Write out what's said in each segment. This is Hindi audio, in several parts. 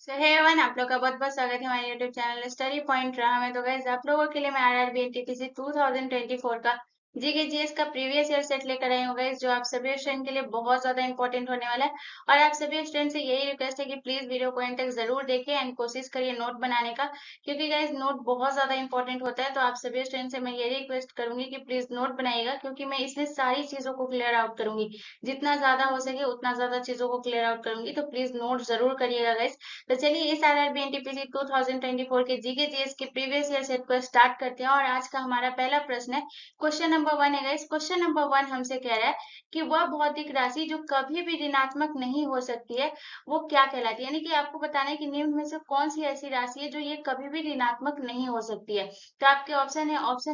सो हे एवरीवन, आप लोग का बहुत बहुत स्वागत है हमारे यूट्यूब चैनल स्टडी पॉइंट रहा में। तो गाइस आप लोगों के लिए मैं आरआरबी एनटीपीसी 2024 का जीके जीएस का प्रीवियस ईयर सेट लेकर आई हूँ गाइस, जो आप सभी स्टूडेंट के लिए बहुत ज्यादा इंपॉर्टेंट होने वाला है। और आप सभी स्टूडेंट से यही रिक्वेस्ट है कि प्लीज वीडियो को एंड तक जरूर देखें एंड कोशिश करिए नोट बनाने का, क्योंकि गाइस नोट बहुत ज्यादा इंपॉर्टेंट होता है। तो आप सभी स्टूडेंट से मैं यही रिक्वेस्ट करूंगी कि प्लीज नोट बनाइएगा, क्योंकि मैं इसमें सारी चीजों को क्लियर आउट करूंगी। जितना ज्यादा हो सके उतना ज्यादा चीजों को क्लियर आउट करूंगी, तो प्लीज नोट जरूर करिएगा गाइस। तो चलिए इस आरआरबी एनटीपीसी 2024 के जीके जीएस के प्रीवियस ईयर सेट को स्टार्ट करते हैं। और आज का हमारा पहला प्रश्न है, क्वेश्चन नंबर 1 है गाइस। क्वेश्चन नंबर 1 हमसे कह रहा है कि वह भौतिक राशि जो कभी भी ऋणात्मक नहीं हो सकती है वो क्या कहलाती है। यानी कि आपको बताना है कि निम्न में से कौन सी ऐसी राशि है जो ये कभी भी ऋणात्मक नहीं हो सकती है। तो आपके ऑप्शन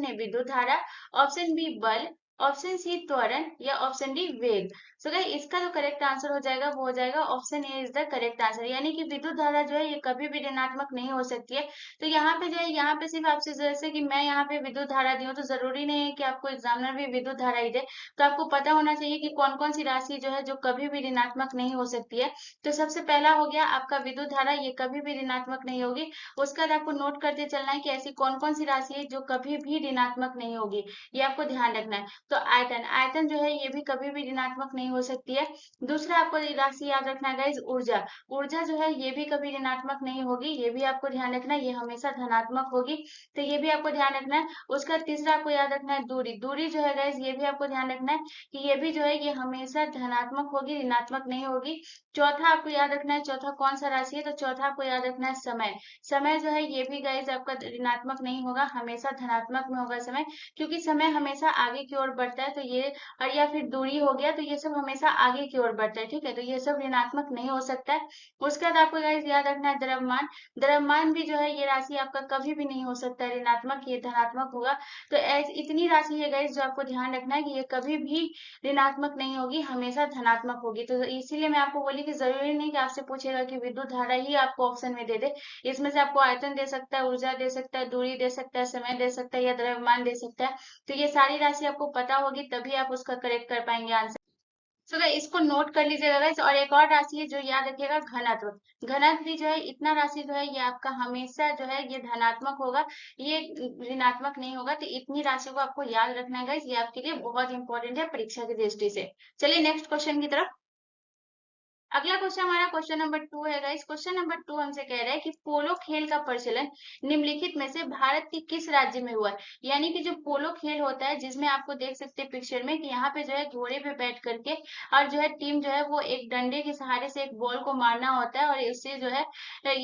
है विद्युत धारा, ऑप्शन बी बल, ऑप्शन सी त्वरण या ऑप्शन डी वेग। सो गाइस इसका जो करेक्ट आंसर हो जाएगा वो हो जाएगा option A is the correct answer. यानी कि विद्युत धारा जो है ये कभी भी ऋणात्मक नहीं हो सकती है। तो यहाँ पे जो है, यहाँ पे सिर्फ आपसे जैसे कि मैं यहाँ पे विद्युत धारा दी हूँ, तो जरूरी नहीं है कि आपको एग्जामिनर भी विद्युत धारा ही दे। तो आपको पता होना चाहिए कि कौन कौन सी राशि जो है जो कभी भी ऋणात्मक नहीं हो सकती है। तो सबसे पहला हो गया आपका विद्युत धारा, ये कभी भी ऋणात्मक नहीं होगी। उसके बाद आपको नोट करते चलना है कि ऐसी कौन कौन सी राशि है जो कभी भी ऋणात्मक नहीं होगी, ये आपको ध्यान रखना है। तो आयतन, आयतन जो है ये भी कभी भी ऋणात्मक नहीं हो सकती है। दूसरा आपको राशि याद रखना है गाइज, ऊर्जा। ऊर्जा जो है ये भी कभी ऋणात्मक नहीं होगी, ये भी आपको ध्यान रखना है, ये हमेशा धनात्मक होगी। तो ये भी आपको ध्यान रखना है। उसका तीसरा आपको याद रखना है दूरी। दूरी जो है गाइज ये भी आपको ध्यान रखना है कि ये भी जो है ये हमेशा धनात्मक होगी, ऋणात्मक नहीं होगी। चौथा आपको याद रखना है, चौथा कौन सा राशि है, तो चौथा आपको याद रखना है समय। समय जो है ये भी गाइज आपका ऋणात्मक नहीं होगा, हमेशा धनात्मक में होगा समय, क्योंकि समय हमेशा आगे की ओर बढ़ता है। तो ये और या फिर दूरी हो गया, तो ये सब हमेशा आगे की ओर बढ़ता है। ठीक है, तो ये सब ऋणात्मक नहीं हो सकता है। उसके बाद आपको गाइस याद रखना है द्रव्यमान। द्रव्यमान भी जो है ये राशि आपका कभी भी नहीं हो सकता है ऋणात्मक, ये धनात्मक होगा। तो इतनी राशि है गाइस जो आपको ध्यान रखना है कि ये कभी भी ऋणात्मक नहीं होगी, हमेशा धनात्मक होगी। तो इसीलिए मैं आपको बोली कि जरूरी नहीं कि आपसे पूछेगा कि विद्युत धारा ही आपको ऑप्शन में दे दे। इसमें से आपको आयतन दे सकता है, ऊर्जा दे सकता है, दूरी दे सकता है, समय दे सकता है या द्रव्यमान दे सकता है। तो ये सारी राशि आपको पता होगी, तभी आप उसका करेक्ट कर पाएंगे आंसर। सो इसको नोट कर लीजिएगा गाइस। और एक और राशि है जो याद रखिएगा, घनत्व। घनत्व भी जो है, इतना राशि जो है ये आपका हमेशा जो है ये धनात्मक होगा, ये ऋणात्मक नहीं होगा। तो इतनी राशि को आपको याद रखना है गाइस, ये आपके लिए बहुत इंपॉर्टेंट है परीक्षा की दृष्टि से। चलिए नेक्स्ट क्वेश्चन की तरफ। अगला क्वेश्चन हमारा क्वेश्चन नंबर 2 है गाइस। क्वेश्चन नंबर 2 हमसे कह रहा है कि पोलो खेल का प्रचलन निम्नलिखित में से भारत के किस राज्य में हुआ है। यानी कि जो पोलो खेल होता है, जिसमें आपको देख सकते हैं पिक्चर में कि यहाँ पे जो है घोड़े पे बैठ करके और जो है टीम जो है वो एक डंडे के सहारे से एक बॉल को मारना होता है, और इससे जो है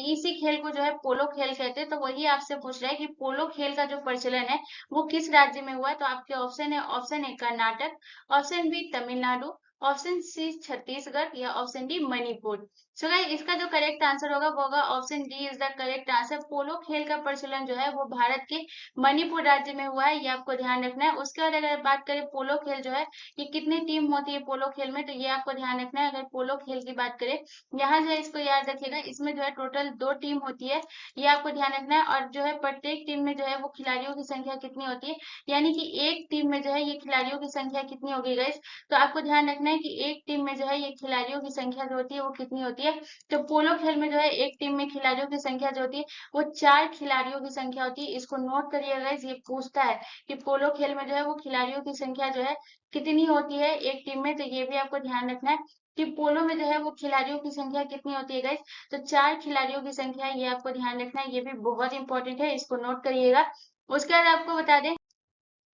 इसी खेल को जो है पोलो खेल कहते हैं। तो वही आपसे पूछ रहा है कि पोलो खेल का जो प्रचलन है वो किस राज्य में हुआ है। तो आपके ऑप्शन है, option A Karnataka, option B Tamil Nadu, option C Chhattisgarh या option D Manipur. So guys इसका जो करेक्ट आंसर होगा वो होगा option D is the correct answer. Polo खेल का प्रचलन जो है वो भारत के मणिपुर राज्य में हुआ है, ये आपको ध्यान रखना है। उसके बाद अगर बात करें पोलो खेल जो है ये कितनी टीम होती है पोलो खेल में, तो ये आपको ध्यान रखना है। अगर पोलो खेल की बात करें, यहाँ जो है इसको याद रखिएगा, इसमें जो है टोटल 2 टीम होती है, ये आपको ध्यान रखना है। और जो है प्रत्येक टीम में जो है वो खिलाड़ियों की संख्या कितनी होती है, यानी कि एक टीम में जो है ये खिलाड़ियों की संख्या कितनी होगी गाइस। तो आपको ध्यान रखना है कि एक टीम में जो है ये खिलाड़ियों की संख्या जो होती है वो कितनी होती है। तो पोलो खेल में जो है एक टीम में खिलाड़ियों की संख्या जो होती है वो 4 खिलाड़ियों की संख्या होती है। इसको नोट करिएगा, ये पूछता है कि पोलो खेल में जो है वो खिलाड़ियों की संख्या जो है कितनी होती है एक टीम में। तो ये भी आपको ध्यान रखना है कि पोलो में जो है वो खिलाड़ियों की संख्या कितनी होती है गाइस। तो 4 खिलाड़ियों की संख्या है, ये आपको ध्यान रखना है, ये भी बहुत इंपॉर्टेंट है, इसको नोट करिएगा। उसके बाद आपको बता दें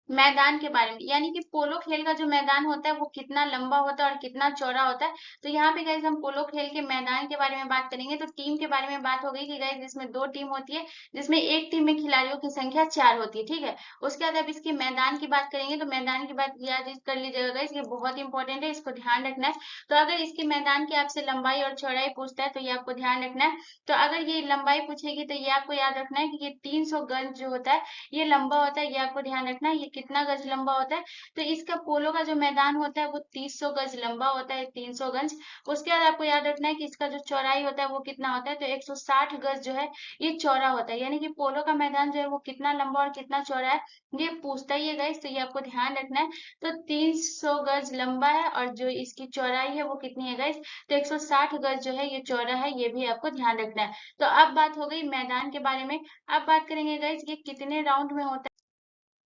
मैदान के बारे में, यानी कि पोलो खेल का जो मैदान होता है वो कितना लंबा होता है और कितना चौड़ा होता है। तो यहाँ पे गाइज हम पोलो खेल के मैदान के बारे में बात करेंगे। तो टीम के बारे में बात हो गई कि गाइज इसमें 2 टीम होती है, जिसमें एक टीम में खिलाड़ियों की संख्या 4 होती है। ठीक है, उसके बाद अब इसके मैदान की बात करेंगे। तो मैदान की बात याद कर लीजिएगा गाइज, ये बहुत इंपॉर्टेंट है, इसको ध्यान रखना है। तो अगर इसके मैदान की आपसे लंबाई और चौड़ाई पूछता है तो ये आपको ध्यान रखना है। तो अगर ये लंबाई पूछेगी तो ये आपको याद रखना है कि ये 300 गज जो होता है ये लंबा होता है, ये आपको ध्यान रखना है। ये कितना गज लंबा होता है, तो इसका पोलो का जो मैदान होता है वो 300 गज लंबा होता है, 300 गज। उसके बाद आपको याद रखना है कि इसका जो चौड़ाई होता है वो कितना होता है, तो 160 गज जो है ये चौड़ा होता है। यानी कि पोलो का मैदान जो है वो कितना लंबा और कितना चौड़ा है ये पूछता ही है गाइस, तो ये आपको ध्यान रखना है। तो 300 गज लंबा है और जो इसकी चौड़ाई है वो कितनी है गाइस, तो 160 गज जो है ये चौड़ा है, ये भी आपको ध्यान रखना है। तो अब बात हो गई मैदान के बारे में। अब बात करेंगे गाइस ये कितने राउंड में होता है,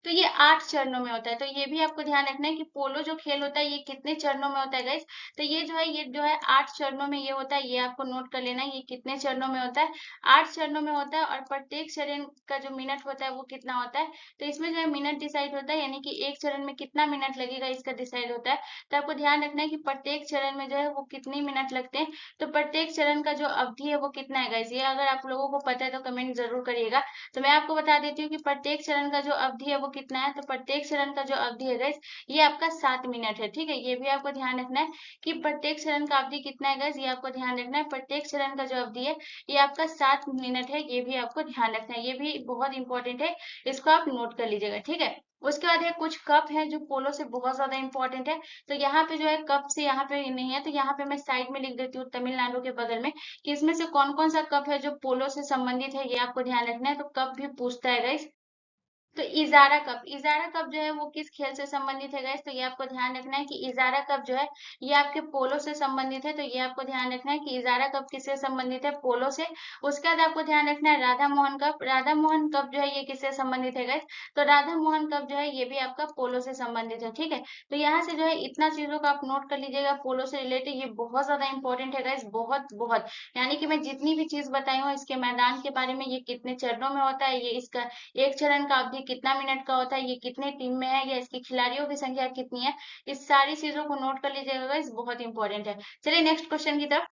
तो ये 8 चरणों में होता है। तो ये भी आपको ध्यान रखना है कि पोलो जो खेल होता है ये कितने चरणों में होता है गाइस, तो ये जो है 8 चरणों में ये होता है। ये आपको नोट कर लेना है ये कितने चरणों में होता है, 8 चरणों में होता है। और प्रत्येक चरण का जो मिनट होता है वो कितना होता है, तो इसमें जो है मिनट डिसाइड होता है, यानी कि एक चरण में कितना मिनट लगेगा इसका डिसाइड होता है। तो आपको ध्यान रखना है कि प्रत्येक चरण में जो है वो कितने मिनट लगते हैं। तो प्रत्येक चरण का जो अवधि है वो कितना है गाइस, ये अगर आप लोगों को पता है तो कमेंट जरूर करिएगा। तो मैं आपको बता देती हूँ कि प्रत्येक चरण का जो अवधि है वो कितना है, तो प्रत्येक चरण का जो अवधि है गाइस ये आपका 7 मिनट है। ठीक है, ये भी आपको ध्यान रखना है कि प्रत्येक चरण का अवधि कितना है गाइस, ये आपको ध्यान रखना है। प्रत्येक चरण का जो अवधि है ये आपका 7 मिनट है, ये भी आपको ध्यान रखना है। ये भी बहुत इंपॉर्टेंट है, इसको आप नोट कर लीजिएगा। ठीक है, उसके बाद है कुछ कप है जो पोलो से बहुत ज्यादा इंपॉर्टेंट है। तो यहाँ पे जो है कप से यहाँ पे नहीं है, तो यहाँ पे मैं साइड में लिख देती हूँ तमिलनाडु के बगल में कि इसमें से कौन कौन सा कप है जो पोलो से संबंधित है, ये आपको ध्यान रखना है। तो कप भी पूछता है गाइस। तो इजारा कप जो है वो किस खेल से संबंधित है गाइस, तो ये आपको ध्यान रखना है कि इजारा कप जो है ये आपके पोलो से संबंधित है। तो ये आपको ध्यान रखना है कि इजारा कप किससे संबंधित है, पोलो से। उसके बाद आपको ध्यान रखना है राधा मोहन कप। राधा मोहन कप जो है ये किससे संबंधित है गाइस, तो राधा मोहन कप जो है ये भी आपका पोलो से संबंधित है। ठीक है, तो यहाँ से जो है इतना चीजों को आप नोट कर लीजिएगा पोलो से रिलेटेड, ये बहुत ज्यादा इंपॉर्टेंट है गाइस, बहुत बहुत। यानी कि मैं जितनी भी चीज बताई हूँ इसके मैदान के बारे में, ये कितने चरणों में होता है, ये इसका एक चरण का अवधि कितना मिनट का होता है, ये कितने टीम में है, या इसकी खिलाड़ियों की संख्या कितनी है, इस सारी चीजों को नोट कर लीजिएगा गाइस, बहुत इंपॉर्टेंट है। चलिए नेक्स्ट क्वेश्चन की तरफ।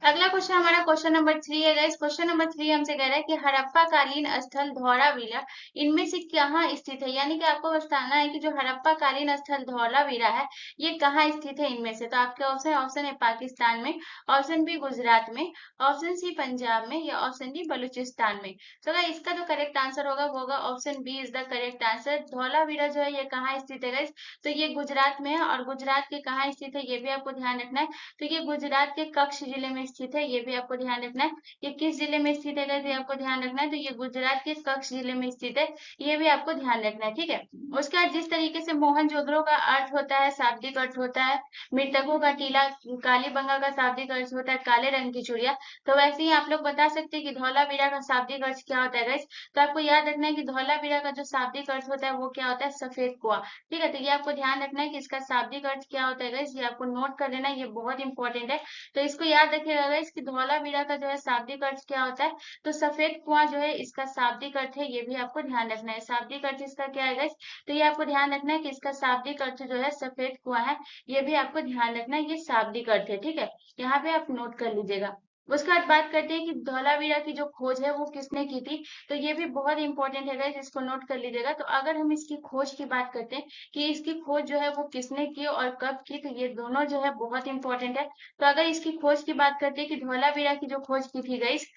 अगला क्वेश्चन हमारा क्वेश्चन नंबर 3 है गाइस। क्वेश्चन नंबर 3 हमसे कह रहा है कि हड़प्पा कालीन स्थल धौलावीरा इनमें से कहाँ स्थित है। यानी कि आपको बताना है कि जो हड़प्पा कालीन स्थल धौलावीरा है ये कहाँ स्थित है इनमें से। तो आपके ऑप्शन ऑप्शन है पाकिस्तान में, ऑप्शन बी गुजरात में, ऑप्शन सी पंजाब में, या ऑप्शन डी बलूचिस्तान में। तो गाइस इसका जो करेक्ट आंसर होगा वो होगा option B is the correct answer. Dholavira जो है ये कहाँ स्थित है गाइस, तो ये गुजरात में है। और गुजरात के कहाँ स्थित है ये भी आपको ध्यान रखना है, तो ये गुजरात के कच्छ जिले में स्थित है, ये भी आपको ध्यान रखना है। ये किस जिले में स्थित है गाइस, ये आपको ध्यान रखना है, तो ये गुजरात के कच्छ जिले में स्थित है, ये भी आपको ध्यान रखना है। ठीक है, उसके बाद जिस तरीके से मोहनजोदड़ो का अर्थ होता है, शाब्दिक अर्थ होता है मृतकों का टीला, कालीबंगा का शाब्दिक अर्थ होता है काले रंग की चूड़िया, तो वैसे ही आप लोग बता सकते हैं कि धौलावीरा का शाब्दिक अर्थ क्या होता है गाइस। तो आपको याद रखना है कि धौलावीरा का जो शाब्दिक अर्थ होता है वो क्या होता है, सफेद कुआं। ठीक है, तो ये आपको ध्यान रखना है कि इसका शाब्दिक अर्थ क्या होता है गाइस, ये आपको नोट कर लेना है, ये बहुत इंपॉर्टेंट है। तो इसको याद रखिएगा गाइस कि धौलावीरा का जो है शाब्दिक अर्थ क्या होता है, तो सफेद कुआं जो है इसका शाब्दिक अर्थ है, ये भी आपको ध्यान रखना है। शाब्दिक अर्थ इसका क्या है गाइस, तो ये आपको ध्यान रखना है कि इसका शाब्दिक अर्थ जो है सफेद कुआं है, ये भी आपको ध्यान रखना है, ये शाब्दिक अर्थ है। ठीक है, यहाँ पे आप नोट कर लीजिएगा। उसके बाद बात करते हैं कि धौलावीरा की जो खोज है वो किसने की थी, तो ये भी बहुत इंपॉर्टेंट है गाइस, इसको नोट कर लीजिएगा। तो अगर हम इसकी खोज की बात करते हैं कि इसकी खोज जो है वो किसने की और कब की, तो ये दोनों जो है बहुत इंपॉर्टेंट है। तो अगर इसकी खोज की बात करते हैं कि धौलावीरा की जो खोज की थी गाइस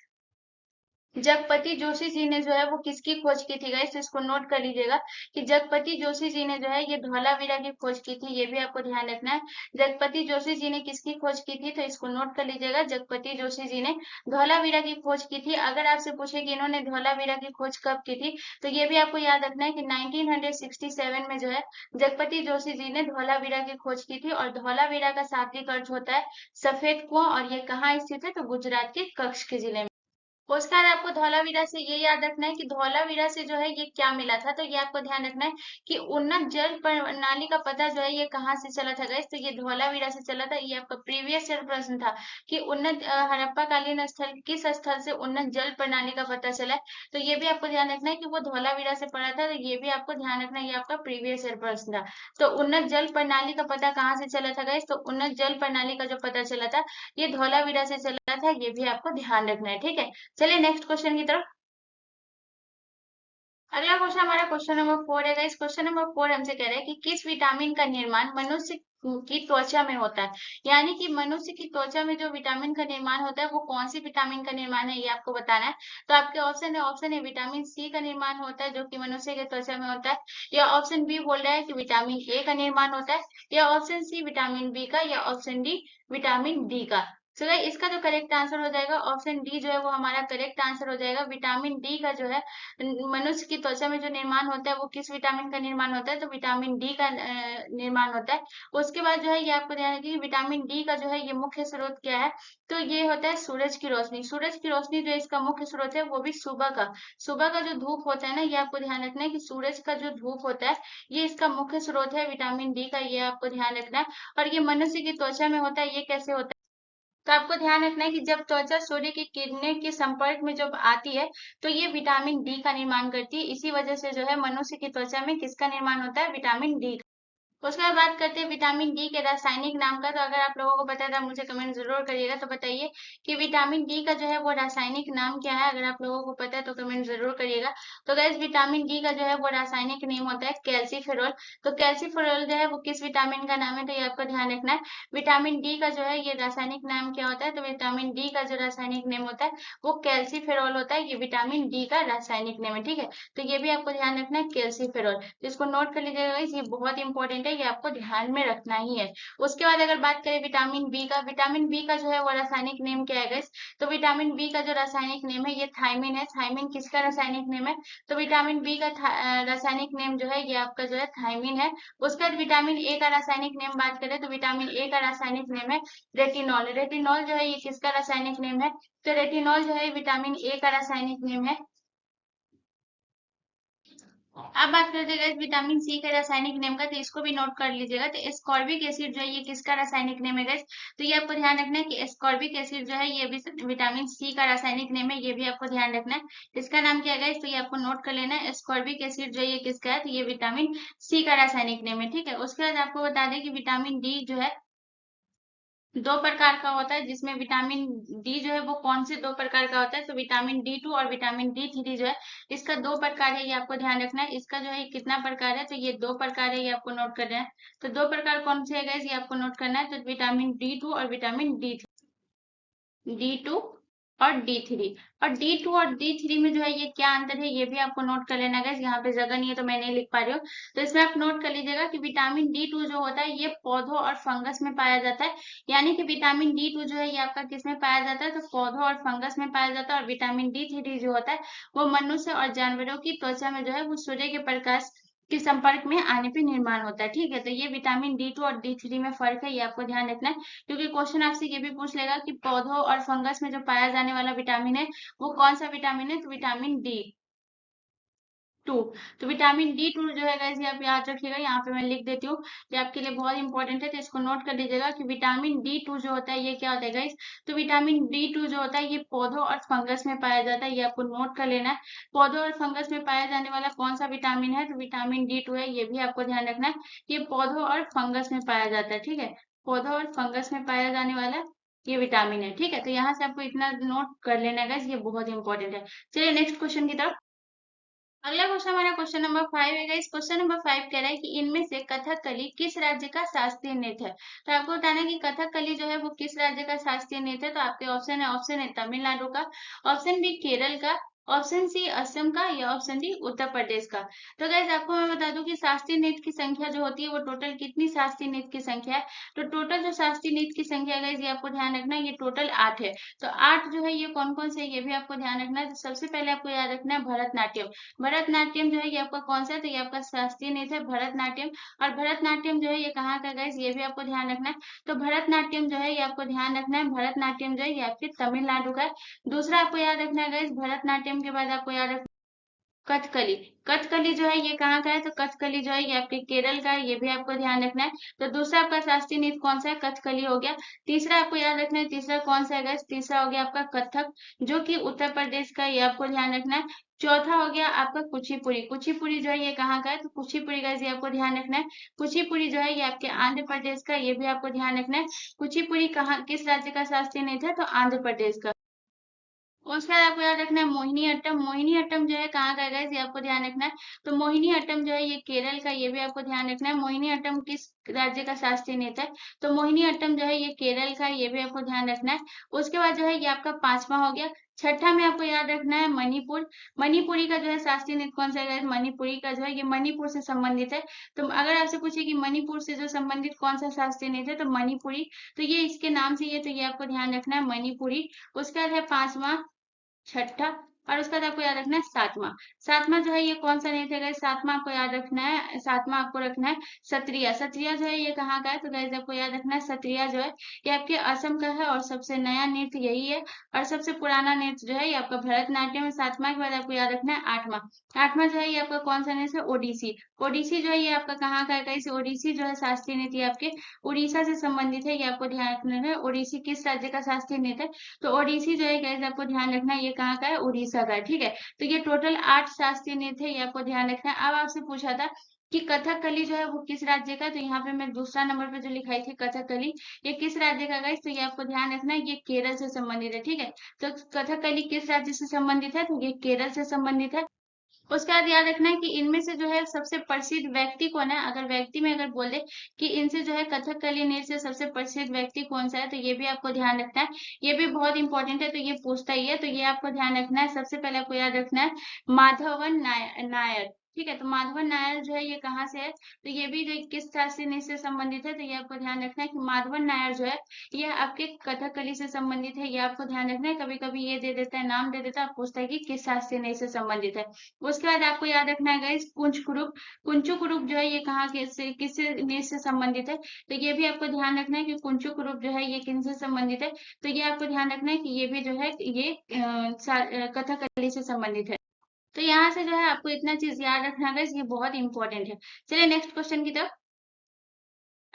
जगपति जोशी जी ने जो है वो किसकी खोज की थी गाइस, तो इसको नोट कर लीजिएगा कि जगपति जोशी जी ने जो है ये धौलावीरा की खोज की थी, ये भी आपको ध्यान रखना है। जगपति जोशी जी ने किसकी खोज की थी, तो इसको नोट कर लीजिएगा, जगपति जोशी जी ने धौलावीरा की खोज की थी। अगर आपसे पूछे कि इन्होंने धौलावीरा की खोज कब की थी, तो ये भी आपको याद रखना है कि 1967 में जो है जगपति जोशी जी ने धौलावीरा की खोज की थी। और धौलावीरा का शाब्दिक अर्थ होता है सफेद कुआं, और ये कहाँ स्थित है, तो गुजरात के कच्छ के जिले में। उसके बाद आपको धौलावीरा से ये याद रखना है कि धौलावीरा से जो है ये क्या मिला था, तो ये आपको ध्यान रखना है कि उन्नत जल प्रणाली का पता जो है ये कहाँ से चला था गाइस, तो ये धौलावीरा से चला था। ये आपका प्रीवियस ईयर प्रश्न था कि उन्नत हड़प्पा कालीन स्थल किस स्थल से उन्नत जल प्रणाली का पता चला है, तो ये भी आपको ध्यान रखना है कि वो धौलावीरा से पड़ा था। तो ये भी आपको ध्यान रखना है, ये आपका प्रीवियस ईयर प्रश्न था। तो उन्नत जल प्रणाली का पता कहाँ से चला था गाइस, तो उन्नत जल प्रणाली का जो पता चला था ये धौलावीरा से चला था, ये भी आपको ध्यान रखना है। ठीक है, चलिए नेक्स्ट क्वेश्चन की तरफ। अगला क्वेश्चन हमारा क्वेश्चन नंबर 4 है। इस क्वेश्चन नंबर 4 हमसे कह रहा है कि किस विटामिन का निर्माण मनुष्य की त्वचा में होता है। यानी कि मनुष्य की त्वचा में जो विटामिन का निर्माण होता है वो कौन सी विटामिन का निर्माण है ये आपको बताना है। तो आपके ऑप्शन है विटामिन सी का निर्माण होता है जो कि मनुष्य के त्वचा में होता है, या ऑप्शन बी बोल रहा है कि विटामिन ए का निर्माण होता है, या ऑप्शन सी विटामिन बी का, या ऑप्शन डी विटामिन डी का। तो गाइस इसका जो करेक्ट आंसर हो जाएगा ऑप्शन डी जो है वो हमारा करेक्ट आंसर हो जाएगा। विटामिन डी का जो है मनुष्य की त्वचा में जो निर्माण होता है वो किस विटामिन का निर्माण होता है, तो विटामिन डी का निर्माण होता है। उसके बाद जो है ये आपको ध्यान रखिए विटामिन डी का जो है ये मुख्य स्रोत क्या है, तो ये होता है सूरज की रोशनी। सूरज की रोशनी जो इसका मुख्य स्रोत है वो भी सुबह का जो धूप होता है ना, ये आपको ध्यान रखना है कि सूरज का जो धूप होता है ये इसका मुख्य स्रोत है विटामिन डी का, ये आपको ध्यान रखना है। और ये मनुष्य की त्वचा में होता है, ये कैसे होता है, तो आपको ध्यान रखना है कि जब त्वचा सूर्य की किरणें के संपर्क में जब आती है तो ये विटामिन डी का निर्माण करती है। इसी वजह से जो है मनुष्य की त्वचा में किसका निर्माण होता है, विटामिन डी। उसके बाद बात करते हैं विटामिन डी के रासायनिक नाम का। तो अगर आप लोगों को पता है तो मुझे कमेंट जरूर करिएगा। तो बताइए कि विटामिन डी का जो है वो रासायनिक नाम क्या है, अगर आप लोगों को पता है तो कमेंट जरूर करिएगा। तो गैस विटामिन डी का जो है वो रासायनिक नेम होता है कैल्सीफेरॉल। तो कैल्सीफेरॉल जो है वो किस विटामिन का नाम है, तो ये आपको ध्यान रखना है। विटामिन डी का जो है ये रासायनिक नाम क्या होता है, तो विटामिन डी का जो रासायनिक नेम होता है वो कैल्सीफेरॉल होता है। ये विटामिन डी का रासायनिक नेम है, ठीक है। तो ये भी आपको ध्यान रखना है कैल्सीफेरॉल। तो इसको नोट कर लीजिएगा, ये बहुत इंपॉर्टेंट है, ये आपको ध्यान में रखना ही है। उसके बाद अगर बात करें विटामिन बी का, विटामिन बी का जो है वो रासायनिक नेम क्या है गाइस, तो विटामिन बी का जो रासायनिक नेम है ये थायमिन है। थायमिन किसका रासायनिक नेम है, तो विटामिन बी का रासायनिक नेम जो है ये आपका जो है थायमिन है। उसके बाद विटामिन ए का रासायनिक नेम बात करें तो विटामिन ए का रासायनिक नेम है रेटिनॉल। रेटिनॉल जो है ये किसका रासायनिक नेम है, तो रेटिनॉल जो है विटामिन ए का रासायनिक नेम है। अब बात करते हैं गाइस विटामिन सी के रासायनिक नेम का, तो इसको भी नोट कर लीजिएगा। तो एस्कॉर्बिक एसिड जो है ये किसका रासायनिक नेम है गाइस, तो ये आपको ध्यान रखना है कि एस्कॉर्बिक एसिड जो है ये भी विटामिन सी का रासायनिक नेम है, ये भी आपको ध्यान रखना है। इसका नाम क्या है गाइस, तो ये आपको नोट कर लेना है। एस्कॉर्बिक एसिड जो है ये किसका है, तो ये विटामिन सी का रासायनिक नेम है, ठीक है। उसके बाद आपको बता दें कि विटामिन डी जो है दो प्रकार का होता है, जिसमें विटामिन डी जो है वो कौन से दो प्रकार का होता है, तो विटामिन डी टू और विटामिन डी थ्री जो है इसका दो प्रकार है, ये आपको ध्यान रखना है। इसका जो है कितना प्रकार है, तो ये दो प्रकार है, ये आपको नोट करना है। तो दो प्रकार कौन से है गाइस, ये आपको नोट करना है। तो विटामिन डी टू और विटामिन डी टू और डी थ्री। और डी टू और डी थ्री में जो है ये क्या अंतर है, ये भी आपको नोट कर लेना है। यहाँ पे जगह नहीं है तो मैं नहीं लिख पा रही हूँ, तो इसमें आप नोट कर लीजिएगा कि विटामिन डी टू जो होता है ये पौधों और फंगस में पाया जाता है। यानी कि विटामिन डी टू जो है ये आपका किस में पाया जाता है, तो पौधों और फंगस में पाया जाता है। और विटामिन डी थ्री जो होता है वो मनुष्य और जानवरों की त्वचा में जो है वो सूर्य के प्रकाश के संपर्क में आने पे निर्माण होता है, ठीक है। तो ये विटामिन डी टू और डी थ्री में फर्क है, ये आपको ध्यान रखना है। क्योंकि क्वेश्चन आपसे ये भी पूछ लेगा कि पौधों और फंगस में जो पाया जाने वाला विटामिन है वो कौन सा विटामिन है, तो विटामिन डी टू। तो विटामिन डी टू जो है गाइस ये आप याद रखिएगा, यहाँ पे मैं लिख देती हूँ, ये आपके लिए बहुत इंपॉर्टेंट है, तो इसको नोट कर लीजिएगा कि विटामिन डी टू जो होता है ये क्या होता है गाइस, तो विटामिन डी टू जो होता है ये पौधों और फंगस में पाया जाता है, ये आपको नोट कर लेना है। पौधों और फंगस में पाया जाने वाला कौन सा विटामिन है, तो विटामिन डी टू है, ये भी आपको ध्यान रखना है। ये पौधों और फंगस में पाया जाता है, ठीक है। पौधों और फंगस में पाया जाने वाला ये विटामिन है, ठीक है। तो यहाँ से आपको इतना नोट कर लेना है गाइस, ये बहुत इंपॉर्टेंट है। चलिए नेक्स्ट क्वेश्चन की तरफ। अगला क्वेश्चन हमारा क्वेश्चन नंबर 5 है। इस क्वेश्चन नंबर 5 कह रहा है कि इनमें से कथकली किस राज्य का शास्त्रीय नृत्य है। तो आपको बताना है कि कथकली जो है वो किस राज्य का शास्त्रीय नृत्य है। तो आपके ऑप्शन है तमिलनाडु का, ऑप्शन बी केरल का, ऑप्शन सी असम का, या ऑप्शन डी उत्तर प्रदेश का। तो गैस आपको मैं बता दूं कि शास्त्रीय नृत्य की संख्या जो होती है वो टोटल कितनी शास्त्रीय नृत्य की संख्या है, तो टोटल जो शास्त्रीय नृत्य की संख्या है ये आपको ध्यान रखना है, ये टोटल 8 है। तो 8 जो है ये कौन कौन से है ये भी आपको ध्यान रखना है। तो सबसे पहले आपको याद रखना है भरतनाट्यम। भरतनाट्यम जो है ये आपका कौन सा है, तो ये आपका शास्त्रीय नृत्य है भरतनाट्यम। और भरतनाट्यम जो है ये कहाँ का गाइस, ये भी आपको ध्यान रखना है। तो भरतनाट्यम जो है ये आपको ध्यान रखना है, भरतनाट्यम जो है ये आपके तमिलनाडु का है। दूसरा आपको याद रखना है गाइस, भरतनाट्यम के बाद आपको याद रखना कथकली। कथकली जो है ये कहाँ का है, तो कथकली जो है ये आपके केरल का है, ये भी आपको ध्यान रखना है। तो दूसरा आपका शास्त्रीय नृत्य कौन सा है, कथकली हो गया। तीसरा आपको याद रखना है, तीसरा कौन सा है गाइस, तीसरा हो गया आपका कथक, जो कि उत्तर प्रदेश का, ये आपको ध्यान रखना है। चौथा हो गया आपका कुचिपुड़ी। कुचिपुड़ी जो है ये कहाँ का है, तो कुचिपुड़ी गाइस ये आपको ध्यान रखना है। कुचिपुड़ी जो है ये आपके आंध्र प्रदेश का, ये भी आपको ध्यान रखना है। कुचिपुड़ी कहाँ किस राज्य का शास्त्रीय नृत्य है, तो आंध्र प्रदेश का। उसके बाद आपको याद रखना है मोहिनी अट्टम। मोहिनी अट्टम जो है कहाँ का है guys, ये आपको ध्यान रखना है। तो मोहिनी अट्टम जो है ये केरल का, ये भी आपको ध्यान रखना है। मोहिनी अट्टम किस राज्य का शास्त्रीय नृत्य है? तो मोहिनी अट्टम जो है ये केरल का है, ये भी आपको ध्यान रखना है। उसके बाद जो है ये आपका पांचवा हो गया। छठा में आपको याद रखना है मणिपुर। मणिपुरी का जो है शास्त्रीय नृत्य कौन सा है guys? मणिपुरी का जो है ये मणिपुर से संबंधित है। तो अगर आपसे पूछे कि मणिपुर से जो संबंधित कौन सा शास्त्रीय नृत्य है, तो मणिपुरी। तो ये इसके नाम से ये, तो ये आपको ध्यान रखना है मणिपुरी। उसके बाद है पांचवा, छठा, और उसका बाद आपको याद रखना है सातवां। सातवां जो है ये कौन सा नृत्य है? सातवां आपको याद रखना है, सातवां आपको रखना है सत्रिया। सत्रिया जो है ये कहाँ का है? तो गाइस आपको याद रखना है सत्रिया जो है ये आपके असम का है, और सबसे नया नृत्य यही है। और सबसे पुराना नृत्य जो है ये आपका भरतनाट्यम है। सातवां के बाद आपको याद रखना है आठवां। आठवां जो है ये आपका कौन सा नृत्य है? ओडिसी। ओडिसी जो है ये आपका कहाँ का है गाइस? ओडिसी जो है शास्त्रीय नृत्य आपके उड़ीसा से संबंधित है, ये आपको ध्यान रखना है। ओडिसी किस राज्य का शास्त्रीय नृत्य है? तो ओडिसी जो है गाइस आपको ध्यान रखना है, ये कहाँ का है? उड़ीसा का है, ठीक है। तो ये टोटल 8 शास्त्रीय नृत्य है, ये आपको ध्यान रखना है। अब आपसे पूछा था कि कथकली जो है वो किस राज्य का है? तो यहाँ पे मैं दूसरा नंबर पे जो लिखाई थी कथकली, ये किस राज्य का गाइस? तो ये आपको ध्यान रखना है, ये केरल से संबंधित है, ठीक है। तो कथकली किस राज्य से संबंधित है? तो ये केरल से संबंधित है। उसके बाद याद रखना है कि इनमें से जो है सबसे प्रसिद्ध व्यक्ति कौन है? अगर व्यक्ति में अगर बोले कि इनसे जो है कथकली नृत्य से सबसे प्रसिद्ध व्यक्ति कौन सा है, तो ये भी आपको ध्यान रखना है। ये भी बहुत इंपॉर्टेंट है, तो ये पूछता ही है, तो ये आपको ध्यान रखना है। सबसे पहले आपको याद रखना है माधवन नायर, ठीक है। तो माधवन नायर जो है ये कहाँ से है? तो ये भी जो किस शास्त्रीय नृत्य से संबंधित है? तो ये आपको ध्यान रखना है कि माधवन नायर जो है ये आपके कथकली से संबंधित है, ये आपको ध्यान रखना है। कभी कभी ये दे देता है, नाम दे देता है, पूछता है कि किस शास्त्रीय नृत्य से संबंधित है। उसके बाद आपको याद रखना है गाइस कुंच कुरुप जो है ये कहाँ के से किस नृत्य से संबंधित है? तो ये भी आपको ध्यान रखना है कि कुंचु कुरुप जो है ये किनसे संबंधित है? तो ये आपको ध्यान रखना है कि ये भी जो है ये कथकली से संबंधित है। तो यहाँ से जो है आपको इतना चीज याद रखना है guys, ये बहुत इंपॉर्टेंट है। चलिए नेक्स्ट क्वेश्चन की तरफ।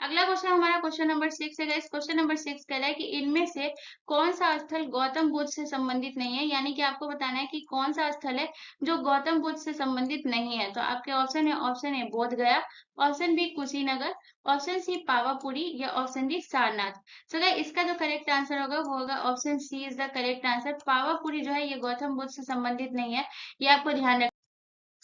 अगला क्वेश्चन हमारा क्वेश्चन नंबर 6 है गाइस। क्वेश्चन नंबर 6 कह रहा है कि इनमें से कौन सा स्थल गौतम बुद्ध से संबंधित नहीं है, यानी कि आपको बताना है कि कौन सा स्थल है जो गौतम बुद्ध से संबंधित नहीं है। तो आपके ऑप्शन है, option A Bodh Gaya, option B Kushinagar, option C Pawapuri, या ऑप्शन डी सारनाथ। तो गाइस इसका जो करेक्ट आंसर होगा वो होगा option C is the correct answer. Pawapuri जो है ये गौतम बुद्ध से संबंधित नहीं है, ये आपको ध्यान रखना।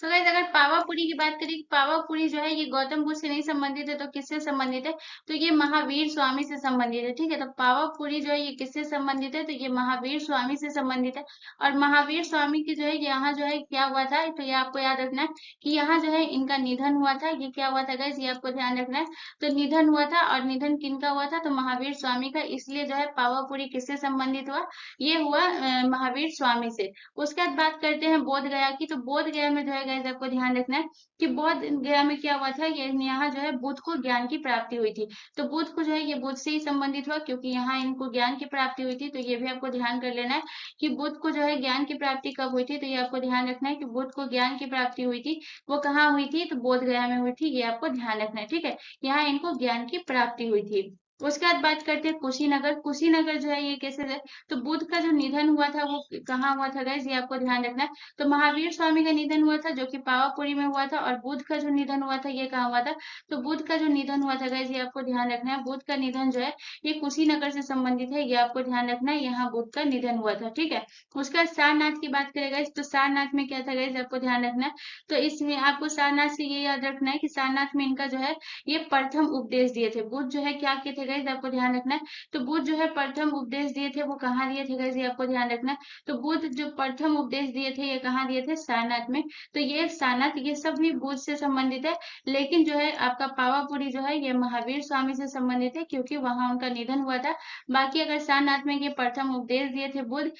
सो गाइस अगर पावापुरी की बात करें, पावापुरी जो है ये गौतम बुद्ध से नहीं संबंधित है, तो किससे संबंधित है? तो ये महावीर स्वामी से संबंधित है, ठीक है। तो पावापुरी जो है ये किससे संबंधित है? तो ये महावीर स्वामी से संबंधित है। और महावीर स्वामी की जो है यहाँ जो है क्या हुआ था? तो ये आपको याद रखना है कि यहाँ जो है इनका निधन हुआ था। ये क्या हुआ था गाइस? ये आपको ध्यान रखना है। तो निधन हुआ था, और निधन किनका हुआ था? तो महावीर स्वामी का। इसलिए जो है पावापुरी किससे संबंधित हुआ? ये हुआ महावीर स्वामी से। उसके बाद बात करते हैं बोध गया की। तो बोध गया में जो है गाइस आपको ध्यान रखना है कि बोध गया में क्या हुआ था? ये यहाँ जो है बुद्ध को ज्ञान की प्राप्ति हुई थी। तो बुद्ध को जो है ये बुद्ध से ही संबंधित हुआ, क्योंकि यहाँ इनको ज्ञान की प्राप्ति हुई थी। तो ये भी आपको ध्यान कर लेना है कि बुद्ध को जो है ज्ञान की प्राप्ति कब हुई थी। तो ये आपको ध्यान रखना है कि बुद्ध को ज्ञान की प्राप्ति हुई थी, वो कहाँ हुई थी? तो बोध गया में हुई थी, ये आपको ध्यान रखना है, ठीक है। यहाँ इनको ज्ञान की प्राप्ति हुई थी। उसके बाद बात करते हैं कुशीनगर। कुशीनगर जो है ये कैसे है? तो बुद्ध का जो निधन हुआ था वो कहाँ हुआ था गाइस? ये आपको ध्यान रखना है। तो महावीर स्वामी का निधन हुआ था, जो कि पावापुरी में हुआ था। और बुद्ध का जो निधन हुआ था ये कहाँ हुआ था? तो बुद्ध का जो निधन हुआ था गाइस, ये आपको ध्यान रखना है। बुद्ध का निधन जो है ये कुशीनगर से संबंधित है, ये आपको ध्यान रखना है। यहाँ बुद्ध का निधन हुआ था, ठीक है। उसके बाद सारनाथ की बात करें गाइस, तो सारनाथ में क्या था गाइस? आपको ध्यान रखना है। तो इसमें आपको सारनाथ से ये याद रखना है कि सारनाथ में इनका जो है ये प्रथम उपदेश दिए थे। बुद्ध जो है क्या किए थे गाइस? आपको ध्यान रखना है। तो बुद्ध जो है प्रथम उपदेश दिए थे, वो कहाँ दिए थे गाइस? ये आपको ध्यान रखना है। तो बुद्ध जो प्रथम उपदेश दिए थे ये कहाँ दिए थे? सारनाथ में। तो ये सारनाथ ये सब भी बुद्ध से संबंधित है, लेकिन जो है आपका पावापुरी जो है ये महावीर स्वामी से संबंधित है, क्योंकि वहां उनका निधन हुआ था। बाकी अगर सारनाथ में ये प्रथम उपदेश दिए थे बुद्ध,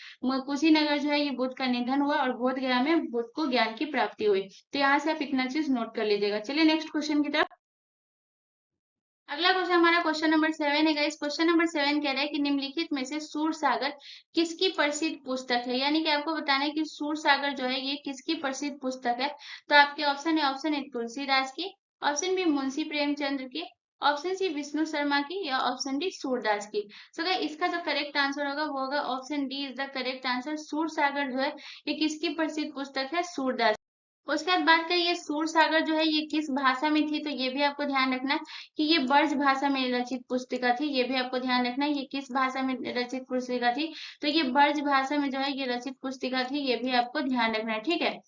कुशीनगर जो है ये बुद्ध का निधन हुआ, और बोध गया में बुद्ध को ज्ञान की प्राप्ति हुई। तो यहाँ से आप इतना चीज नोट कर लीजिएगा। चलिए नेक्स्ट क्वेश्चन की तरफ। अगला क्वेश्चन हमारा क्वेश्चन नंबर 7 है गाइस। क्वेश्चन नंबर 7 कह रहा है कि निम्नलिखित में से सूर सागर किसकी प्रसिद्ध पुस्तक है, यानी कि आपको बताना है कि सूर सागर जो है ये किसकी प्रसिद्ध पुस्तक है। तो आपके ऑप्शन है, ऑप्शन ए तुलसीदास की, ऑप्शन बी मुंशी प्रेमचंद्र की, ऑप्शन सी विष्णु शर्मा की, या ऑप्शन डी सूरदास की। सो गाइस इसका जो करेक्ट आंसर होगा वो होगा option D is the correct answer. सूर सागर जो है ये किसकी प्रसिद्ध पुस्तक है? सूरदास। उसके बाद बात करें ये सूर सागर जो है ये किस भाषा में थी, तो ये भी आपको ध्यान रखना है कि ये ब्रज भाषा में रचित पुस्तिका थी। ये भी आपको ध्यान रखना है ये किस भाषा में रचित पुस्तिका थी, तो ये ब्रज भाषा में जो है ये रचित पुस्तिका थी। ये भी आपको ध्यान रखना है, ठीक है।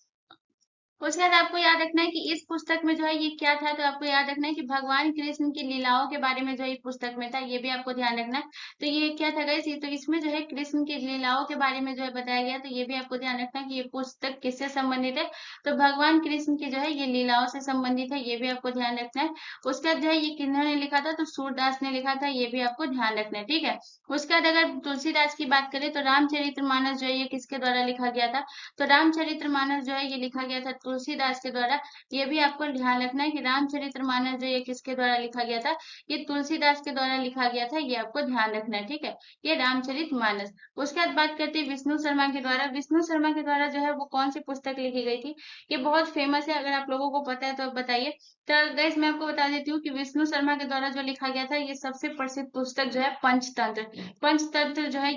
उसके बाद आपको याद रखना है कि इस पुस्तक में जो है ये क्या था, तो आपको याद रखना है कि भगवान कृष्ण की लीलाओं के बारे में जो है पुस्तक में था। ये भी आपको ध्यान रखना है। तो ये क्या था गाइस, ये तो इसमें जो है कृष्ण की लीलाओं के बारे में जो है बताया गया। तो ये भी आपको ध्यान रखना है कि ये पुस्तक किससे संबंधित है, तो भगवान कृष्ण की जो है ये लीलाओं से संबंधित है। ये भी आपको ध्यान रखना है। उसके बाद जो है ये किन्होंने लिखा था, तो सूरदास ने लिखा था। ये भी आपको ध्यान रखना है, ठीक है। उसके बाद अगर तुलसीदास की बात करें तो रामचरितमानस जो है ये किसके द्वारा लिखा गया था, तो रामचरितमानस जो है ये लिखा गया था तुलसीदास के द्वारा। ये भी आपको ध्यान रखना है कि रामचरितमानस जो ये किसके द्वारा लिखा गया था, ये तुलसीदास के द्वारा लिखा गया था। ये आपको ध्यान रखना है, ठीक है, ये रामचरितमानस। उसके बाद बात करते हैं विष्णु शर्मा के द्वारा। विष्णु शर्मा के द्वारा जो है वो कौन सी पुस्तक लिखी गई थी, ये बहुत फेमस है, अगर आप लोगों को पता है तो बताइए। तो गाइस मैं आपको बता देती हूँ कि विष्णु शर्मा के द्वारा जो लिखा गया था ये सबसे प्रसिद्ध पुस्तक जो है पंचतंत्र। पंचतंत्र जो है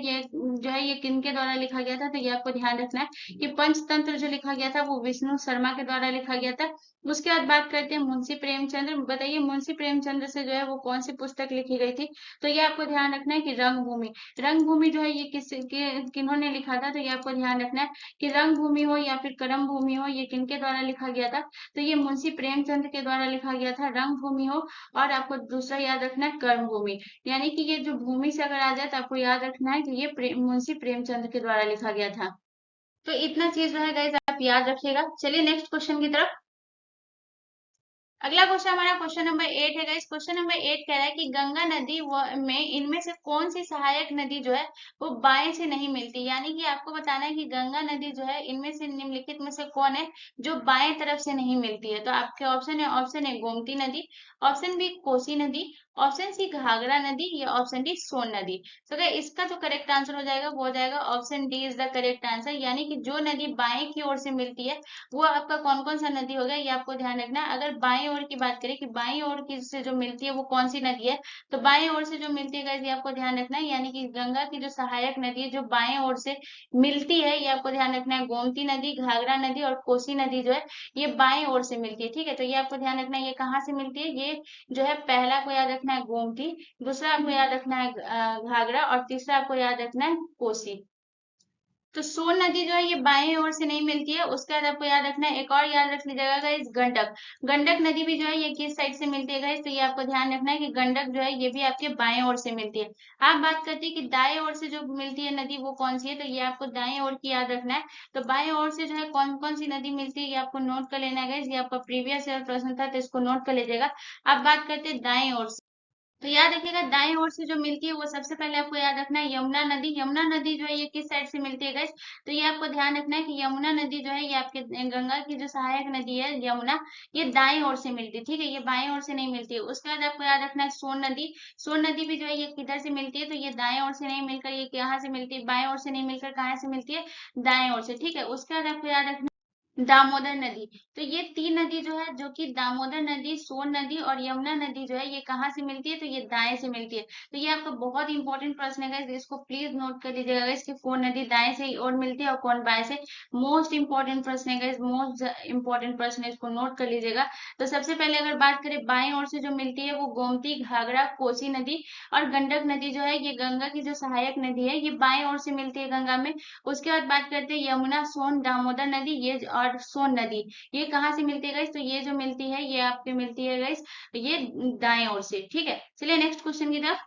ये किनके द्वारा लिखा गया था, तो ये आपको ध्यान रखना है कि पंचतंत्र जो लिखा गया था वो विष्णु शर्मा के द्वारा लिखा गया था। उसके बाद बात करते हैं मुंशी प्रेमचंद्र। बताइए मुंशी प्रेमचंद्र से जो है वो कौन सी पुस्तक लिखी गई थी, तो ये आपको ध्यान रखना है कि रंगभूमि। रंगभूमि जो है ये किन्होंने लिखा था, तो ये आपको ध्यान रखना है कि रंगभूमि हो या फिर करम भूमि हो, ये किनके द्वारा लिखा गया था, तो ये मुंशी प्रेमचंद्र के द्वारा लिखा गया था। रंगभूमि हो, और आपको दूसरा याद रखना है कर्म भूमि। यानी कि ये जो भूमि से अगर आ जाए तो आपको याद रखना है कि ये मुंशी प्रेमचंद्र के द्वारा लिखा गया था। तो इतना चीज जो है गाइस आप याद रखिएगा। चलिए नेक्स्ट क्वेश्चन की तरफ। अगला क्वेश्चन हमारा क्वेश्चन नंबर 8 है गाइस। क्वेश्चन नंबर 8 कह रहा है कि गंगा नदी में इनमें से कौन सी सहायक नदी जो है वो बाएं से नहीं मिलती। यानी कि आपको बताना है कि गंगा नदी जो है इनमें से निम्नलिखित में से कौन है जो बाएं तरफ से नहीं मिलती है। तो आपके ऑप्शन है गोमती नदी, ऑप्शन बी कोसी नदी, ऑप्शन सी घाघरा नदी, या ऑप्शन डी सोन नदी। तो गाइस इसका जो करेक्ट आंसर हो जाएगा वो हो जाएगा option D is the correct answer. यानी कि जो नदी बाएं की ओर से मिलती है वो आपका कौन कौन सा नदी होगा, ये आपको ध्यान रखना है। अगर बाएं ओर की बात करें कि बाएं ओर की से जो मिलती है वो कौन सी नदी है, तो बाएं ओर से जो मिलती है गाइस ये आपको ध्यान रखना है। यानी कि गंगा की जो सहायक नदी है जो बाएं ओर से मिलती है ये आपको ध्यान रखना है। गोमती नदी, घाघरा नदी और कोसी नदी जो है ये बाएं ओर से मिलती है, ठीक है। तो ये आपको ध्यान रखना है ये कहाँ से मिलती है, ये जो है पहला आपको याद रखना है गोमती, दूसरा आपको याद रखना है घाघरा, और तीसरा आपको याद रखना है कोसी। तो सोन नदी जो है ये बाएं ओर से नहीं मिलती है। उसके बाद आपको याद रखना है, एक और याद रख लीजिएगा गाइस, गंडक। गंडक नदी भी जो है ये किस साइड से मिलती है गाइस, तो ये आपको ध्यान रखना है कि गंडक जो है ये भी आपके बाएं ओर से मिलती है। आप बात करते हैं कि दाएं ओर से जो मिलती है नदी वो कौन सी है, तो ये आपको दाएं ओर की याद रखना है। तो बाएं ओर से जो है कौन कौन सी नदी मिलती है ये आपको नोट कर लेना है गाइस। ये आपका प्रीवियस ईयर प्रश्न था तो इसको नोट कर लीजिएगा। आप बात करते हैं दाएं ओर से, तो याद रखिएगा दाएं ओर से जो मिलती है वो सबसे पहले आपको याद रखना है यमुना नदी। यमुना नदी जो है ये किस साइड से मिलती है गाइस, तो ये आपको ध्यान रखना है कि यमुना नदी जो है ये आपके गंगा की जो सहायक नदी है यमुना, ये दाएं ओर से मिलती है, ठीक है, ये बाएं ओर से नहीं मिलती है। उसके बाद आपको याद रखना है सोन नदी। सोन नदी भी जो है ये किधर से मिलती है, तो ये दाएं ओर से नहीं मिलकर ये कहाँ से मिलती है, बाएं ओर से नहीं मिलकर कहाँ से मिलती है, दाएं ओर से, ठीक है। उसके बाद आपको याद रखना दामोदर नदी। तो ये तीन नदी जो है जो कि दामोदर नदी, सोन नदी और यमुना नदी जो है ये कहाँ से मिलती है, तो ये दाएं से मिलती है। तो ये आपका बहुत इंपॉर्टेंट प्रश्न है guys, इसको प्लीज नोट कर लीजिएगा guys कि कौन नदी दाएं से और मिलती है और कौन बाएं से। मोस्ट इंपॉर्टेंट प्रश्न है guys, मोस्ट इंपॉर्टेंट प्रश्न है, इसको नोट कर लीजिएगा। तो सबसे पहले अगर बात करें बाएं ओर से जो मिलती है वो गोमती, घाघरा, कोसी नदी और गंडक नदी जो है ये गंगा की जो सहायक नदी है ये बाएं ओर से मिलती है गंगा में। उसके बाद बात करते हैं यमुना, सोन, दामोदर नदी ये और सोन नदी ये कहाँ से मिलती है गाइस, तो ये जो मिलती है ये आपके मिलती है गाइस ये दाएं ओर से, ठीक है। चलिए नेक्स्ट क्वेश्चन की तरफ।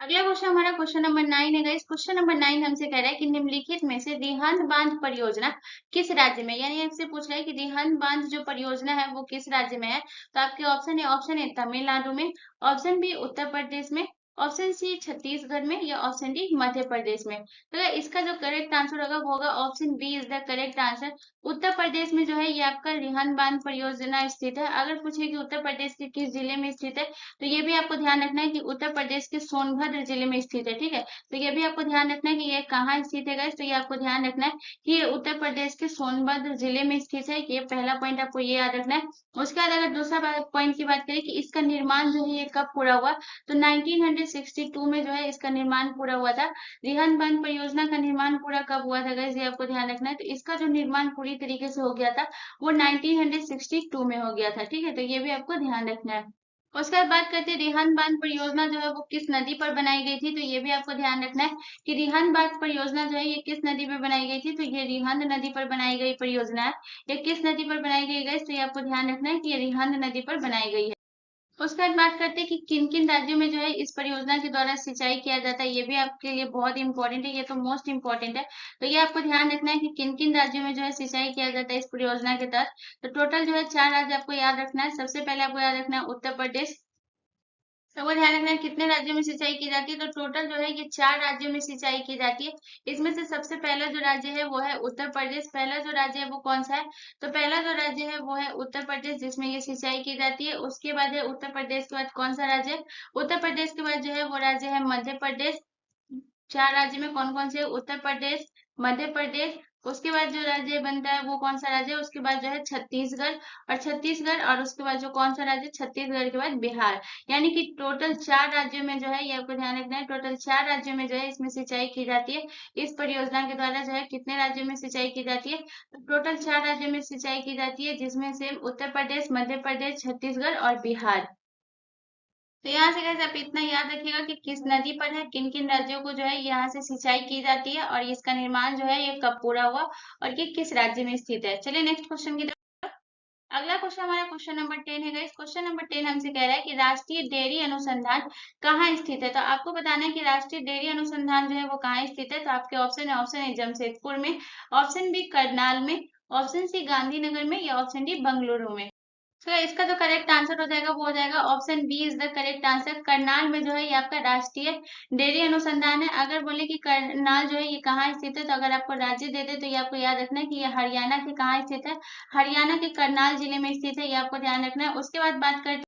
अगला क्वेश्चन हमारा क्वेश्चन नंबर 9 है गाइस। क्वेश्चन नंबर 9 हमसे कह रहा है कि निम्नलिखित में से रिहंद बांध परियोजना किस राज्य में, यानी आपसे पूछ रहा है कि रिहंद बांध जो परियोजना है वो किस राज्य में है। तो आपके ऑप्शन है तमिलनाडु में, ऑप्शन बी उत्तर प्रदेश में, ऑप्शन सी छत्तीसगढ़ में, या ऑप्शन डी मध्य प्रदेश में। तो इसका जो करेक्ट आंसर होगा वो होगा option B is the correct answer. Uttar Pradesh में जो है ये आपका रिहंद बांध परियोजना स्थित है। अगर पूछे कि उत्तर प्रदेश के किस जिले में स्थित है, तो ये भी आपको ध्यान रखना है कि उत्तर प्रदेश के सोनभद्र जिले में स्थित है, ठीक है। तो ये भी आपको ध्यान रखना है कि ये कहाँ स्थित है गाइस, तो ये आपको ध्यान रखना है कि ये उत्तर प्रदेश के सोनभद्र जिले में स्थित है। ये पहला पॉइंट आपको ये याद रखना है। उसके बाद अगर दूसरा पॉइंट की बात करें कि इसका निर्माण जो है ये कब पूरा हुआ, तो 19 1962 में जो है इसका निर्माण पूरा हुआ था। रिहंद बांध परियोजना का निर्माण पूरा कब हुआ था गाइस, ये आपको ध्यान रखना है। तो इसका जो निर्माण पूरी तरीके से हो गया था वो 1962 में हो गया था, ठीक है, तो ये भी आपको ध्यान रखना है। उसके बाद बात करते हैं रिहंद बांध परियोजना जो है वो किस नदी पर बनाई गई थी, तो ये भी आपको ध्यान रखना है कि रिहंद बांध परियोजना जो है ये किस नदी पर बनाई गई थी, तो ये रिहंद नदी पर बनाई गई परियोजना है। ये किस नदी पर बनाई गई गई, तो ये आपको ध्यान रखना है कि ये रिहंद नदी पर बनाई गई है। उसके बाद बात करते हैं कि किन-किन राज्यों में जो है इस परियोजना के द्वारा सिंचाई किया जाता है, ये भी आपके लिए बहुत इंपॉर्टेंट है, ये तो मोस्ट इंपॉर्टेंट है। तो ये आपको ध्यान रखना है कि किन-किन राज्यों में जो है सिंचाई किया जाता है इस परियोजना के तहत। तो टोटल जो है 4 राज्य आपको याद रखना है। सबसे पहले आपको याद रखना है उत्तर प्रदेश। सबको ध्यान रखना है कितने राज्यों में सिंचाई की जाती है, तो टोटल जो है ये 4 राज्यों में सिंचाई की जाती है। इसमें से सबसे पहला जो राज्य है वो है उत्तर प्रदेश। पहला जो राज्य है वो कौन सा है, तो पहला जो राज्य है वो है उत्तर प्रदेश, जिसमें ये सिंचाई की जाती है। उसके बाद है उत्तर प्रदेश के बाद कौन सा राज्य है, उत्तर प्रदेश के बाद जो है वो राज्य है मध्य प्रदेश। 4 राज्य में कौन-कौन से, उत्तर प्रदेश, मध्य प्रदेश, उसके बाद जो राज्य बनता है वो कौन सा राज्य है, उसके बाद जो है छत्तीसगढ़, और छत्तीसगढ़ और उसके बाद जो कौन सा राज्य, छत्तीसगढ़ के बाद बिहार। यानी कि टोटल 4 राज्यों में जो है, ये आपको ध्यान रखना है, टोटल 4 राज्यों में जो है इसमें सिंचाई की जाती है। इस परियोजना के द्वारा जो है कितने राज्यों में सिंचाई की जाती है, तो टोटल 4 राज्यों में सिंचाई की जाती है, जिसमें से उत्तर प्रदेश, मध्य प्रदेश, छत्तीसगढ़ और बिहार। तो यहाँ से गाइस आप इतना याद रखिएगा कि किस नदी पर है, किन किन राज्यों को जो है यहाँ से सिंचाई की जाती है, और इसका निर्माण जो है ये कब पूरा हुआ, और ये किस राज्य में स्थित है। चलिए नेक्स्ट क्वेश्चन की तरफ। अगला क्वेश्चन हमारा क्वेश्चन नंबर 10 है गाइस। क्वेश्चन नंबर 10 हमसे कह रहा है कि राष्ट्रीय डेयरी अनुसंधान कहाँ स्थित है। तो आपको बताना है कि राष्ट्रीय डेयरी अनुसंधान जो है वो कहाँ स्थित है। तो आपके ऑप्शन है, ऑप्शन ए जमशेदपुर में, ऑप्शन बी करनाल में, ऑप्शन सी गांधीनगर में, या ऑप्शन डी बंगलुरु में। तो इसका जो करेक्ट आंसर हो जाएगा वो हो जाएगा option B is the correct answer. Karnal में जो है ये आपका राष्ट्रीय डेयरी अनुसंधान है। अगर बोले कि करनाल जो है ये कहाँ स्थित है, तो अगर आपको राज्य दे दे तो ये आपको याद रखना है कि ये हरियाणा के कहाँ स्थित है, हरियाणा के करनाल जिले में स्थित है, ये आपको ध्यान रखना है। उसके बाद बात करते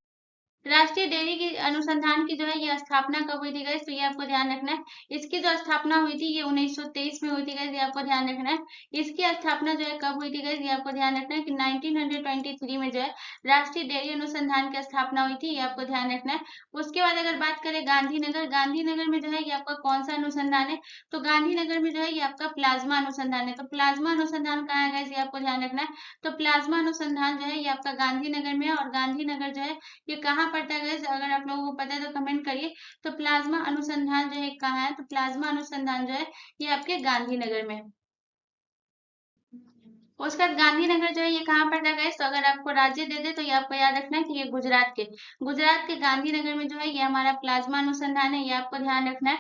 राष्ट्रीय डेयरी की अनुसंधान की जो है ये स्थापना कब हुई थी गाइस, तो ये आपको ध्यान रखना है। इसकी जो स्थापना हुई थी ये 1923 में हुई थी गाइस, ये आपको ध्यान रखना है। इसकी स्थापना जो है कब हुई थी गाइस, ये आपको ध्यान रखना है कि 1923 में जो है राष्ट्रीय डेयरी अनुसंधान की स्थापना हुई थी, ये आपको ध्यान रखना है। उसके बाद अगर बात करें गांधीनगर, गांधीनगर में जो है ये आपका कौन सा अनुसंधान है, तो गांधीनगर में जो है ये आपका प्लाज्मा अनुसंधान है। तो प्लाज्मा अनुसंधान कहाँ है गाइस, ये आपको ध्यान रखना है। तो प्लाज्मा अनुसंधान जो है ये आपका गांधीनगर में है, और गांधीनगर जो है ये कहाँ पड़ता है गाइस, अगर आप लोगों को पता है तो कमेंट करिए। तो प्लाज्मा अनुसंधान जो है कहाँ है, तो प्लाज्मा अनुसंधान जो है ये आपके गांधीनगर में है। उसके बाद गांधीनगर जो है ये कहाँ पड़ता है गाइस, तो अगर आपको राज्य दे दे तो ये आपको याद रखना है कि ये गुजरात के गांधीनगर में जो है ये हमारा प्लाज्मा अनुसंधान है, ये आपको ध्यान रखना है।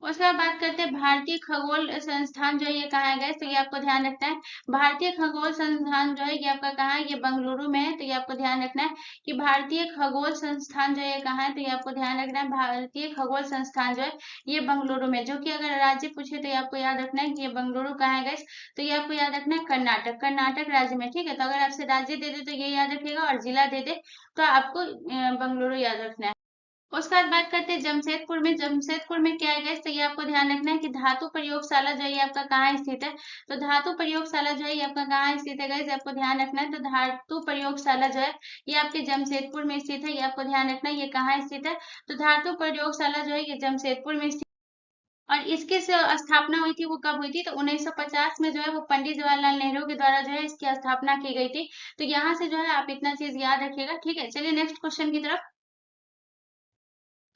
उसके बाद बात करते हैं भारतीय खगोल संस्थान जो है ये कहाँ है गाइस, तो ये आपको ध्यान रखना है। भारतीय खगोल संस्थान जो है ये आपका कहाँ है, ये बंगलुरु में है, तो ये आपको ध्यान रखना है कि भारतीय खगोल संस्थान जो है ये कहाँ है, तो ये आपको ध्यान रखना है भारतीय खगोल संस्थान जो है ये बंगलुरु में। जो कि अगर राज्य पूछे तो ये आपको याद रखना है कि ये बंगलुरु कहाँ है गाइस, तो ये आपको याद रखना है कर्नाटक, कर्नाटक राज्य में, ठीक है। तो अगर आपसे राज्य दे दे तो ये याद रखिएगा, और जिला दे दे तो आपको बंगलुरु याद रखना है। उसके बाद बात करते हैं जमशेदपुर में, जमशेदपुर में क्या है गाइस, तो ये आपको ध्यान रखना है कि धातु प्रयोगशाला जो है ये आपका कहाँ स्थित है। तो धातु प्रयोगशाला जो है ये आपका कहाँ स्थित है गाइस, आपको ध्यान रखना है। तो धातु प्रयोगशाला जो है ये आपके जमशेदपुर में स्थित है, ये आपको ध्यान रखना है। ये कहाँ स्थित है, तो धातु प्रयोगशाला जो है ये जमशेदपुर में स्थित। और इसकी स्थापना हुई थी वो कब हुई थी, तो 1950 में जो है वो पंडित जवाहरलाल नेहरू के द्वारा जो है इसकी स्थापना की गई थी। तो यहाँ से जो है आप इतना चीज याद रखिएगा, ठीक है। चलिए नेक्स्ट क्वेश्चन की तरफ।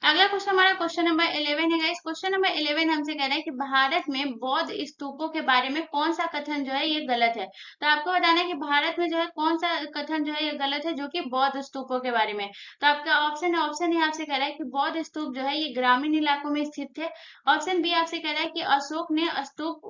अगला क्वेश्चन हमारा क्वेश्चन नंबर 11 है गाइस। क्वेश्चन नंबर 11 हमसे कह रहा है कि भारत में बौद्ध स्तूपों के बारे में कौन सा कथन जो है ये गलत है। तो आपको बताना है कि भारत में जो है कौन सा कथन जो है ये गलत है, जो कि बौद्ध स्तूपों के बारे में। तो आपका ऑप्शन है, ऑप्शन ए आपसे कह रहा है कि बौद्ध स्तूप जो है ये ग्रामीण इलाकों में स्थित थे। ऑप्शन बी आपसे कह रहा है कि अशोक ने स्तूप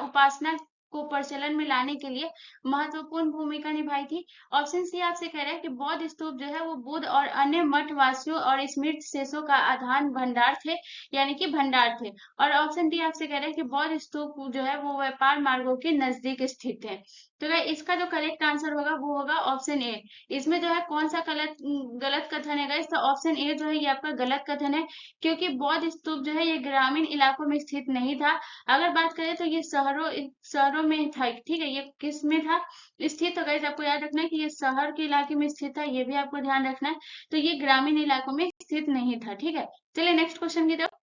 उपासना को प्रचलन में लाने के लिए महत्वपूर्ण भूमिका निभाई थी। ऑप्शन सी आपसे कह रहा है कि बौद्ध स्तूप जो है वो बुद्ध और अन्य मठ वासियों और स्मृत शेषों का आधान भंडार थे, यानी कि भंडार थे। और ऑप्शन डी आपसे कह रहा है कि बौद्ध स्तूप जो है वो व्यापार मार्गों के नजदीक स्थित है। तो गाइस इसका जो करेक्ट आंसर होगा वो होगा ऑप्शन ए। इसमें जो है कौन सा गलत गलत कथन है गाइस, तो ऑप्शन ए जो है ये आपका गलत कथन है, क्योंकि बौद्ध स्तूप जो है ये ग्रामीण इलाकों में स्थित नहीं था। अगर बात करें तो ये शहरों शहरों में था, ठीक है, ये किस में था स्थित। तो गाइस आपको याद रखना है कि ये शहर के इलाके में स्थित था, ये भी आपको ध्यान रखना है। तो ये ग्रामीण इलाकों में स्थित नहीं था, ठीक है। चलिए नेक्स्ट क्वेश्चन की तरफ।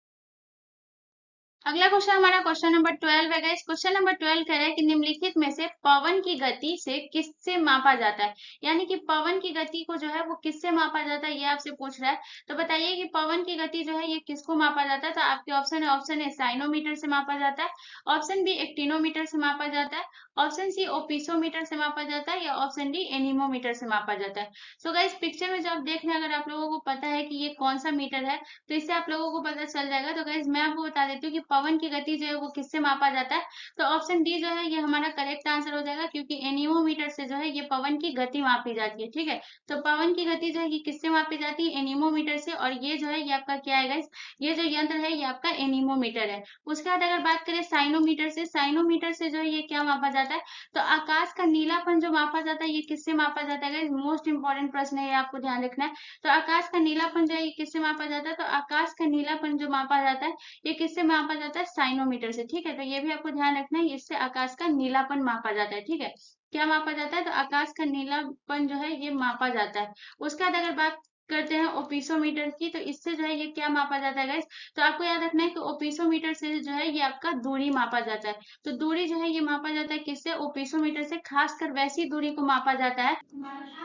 अगला क्वेश्चन हमारा क्वेश्चन नंबर 12 है गाइस। क्वेश्चन नंबर 12 कह रहा है कि निम्नलिखित में से पवन की गति से किससे मापा जाता है, यानी कि पवन की गति को जो है वो किससे मापा जाता है, ये आपसे पूछ रहा है। तो बताइए कि पवन की गति जो है ये किसको मापा जाता है। तो आपके ऑप्शन है, ऑप्शन ए साइनोमीटर से मापा जाता है, ऑप्शन बी एक्टिनोमीटर से मापा जाता है, ऑप्शन सी ओपिसोमीटर से मापा जाता है, या ऑप्शन डी एनीमोमीटर से मापा जाता है। सो गाइस पिक्चर में जो आप देख रहे हैं, अगर आप लोगों को पता है कि ये कौन सा मीटर है तो इससे आप लोगों को पता चल जाएगा। तो गाइस मैं आपको बता देती हूँ कि पवन की गति जो है वो किससे मापा जाता है। तो ऑप्शन डी जो है ये हमारा करेक्ट आंसर हो जाएगा, क्योंकि एनीमोमीटर से जो है ये पवन की गति मापी जाती है, ठीक है। तो पवन की गति जो है ये किससे मापी जाती है, एनीमोमीटर से। और ये जो है ये आपका क्या है गाइस, ये जो यंत्र है ये आपका एनीमोमीटर है। उसके बाद अगर बात करें साइनोमीटर से, साइनोमीटर से जो है ये क्या मापा जाता है, तो आकाश का नीलापन जो मापा जाता है ये किससे मापा जाता है गाइस, मोस्ट इंपॉर्टेंट प्रश्न है, ये आपको ध्यान रखना है। तो आकाश का नीलापन जो है ये किससे मापा जाता है, तो आकाश का नीलापन जो मापा जाता है ये किससे मापा जाता है, साइनोमीटर से, ठीक है। तो ये भी आपको ध्यान रखना है, इससे आकाश का नीलापन मापा जाता है, ठीक है। क्या मापा जाता है, तो आकाश का नीलापन जो है ये मापा जाता है। उसके बाद अगर बात करते हैं ओपिसोमीटर की, तो इससे जो है ये क्या मापा जाता है गाइस, तो आपको याद रखना है कि ओपिसोमीटर से जो है ये आपका दूरी मापा जाता है। तो दूरी जो है ये मापा जाता है किससे, ओपिसोमीटर से। खासकर वैसी दूरी को मापा जाता है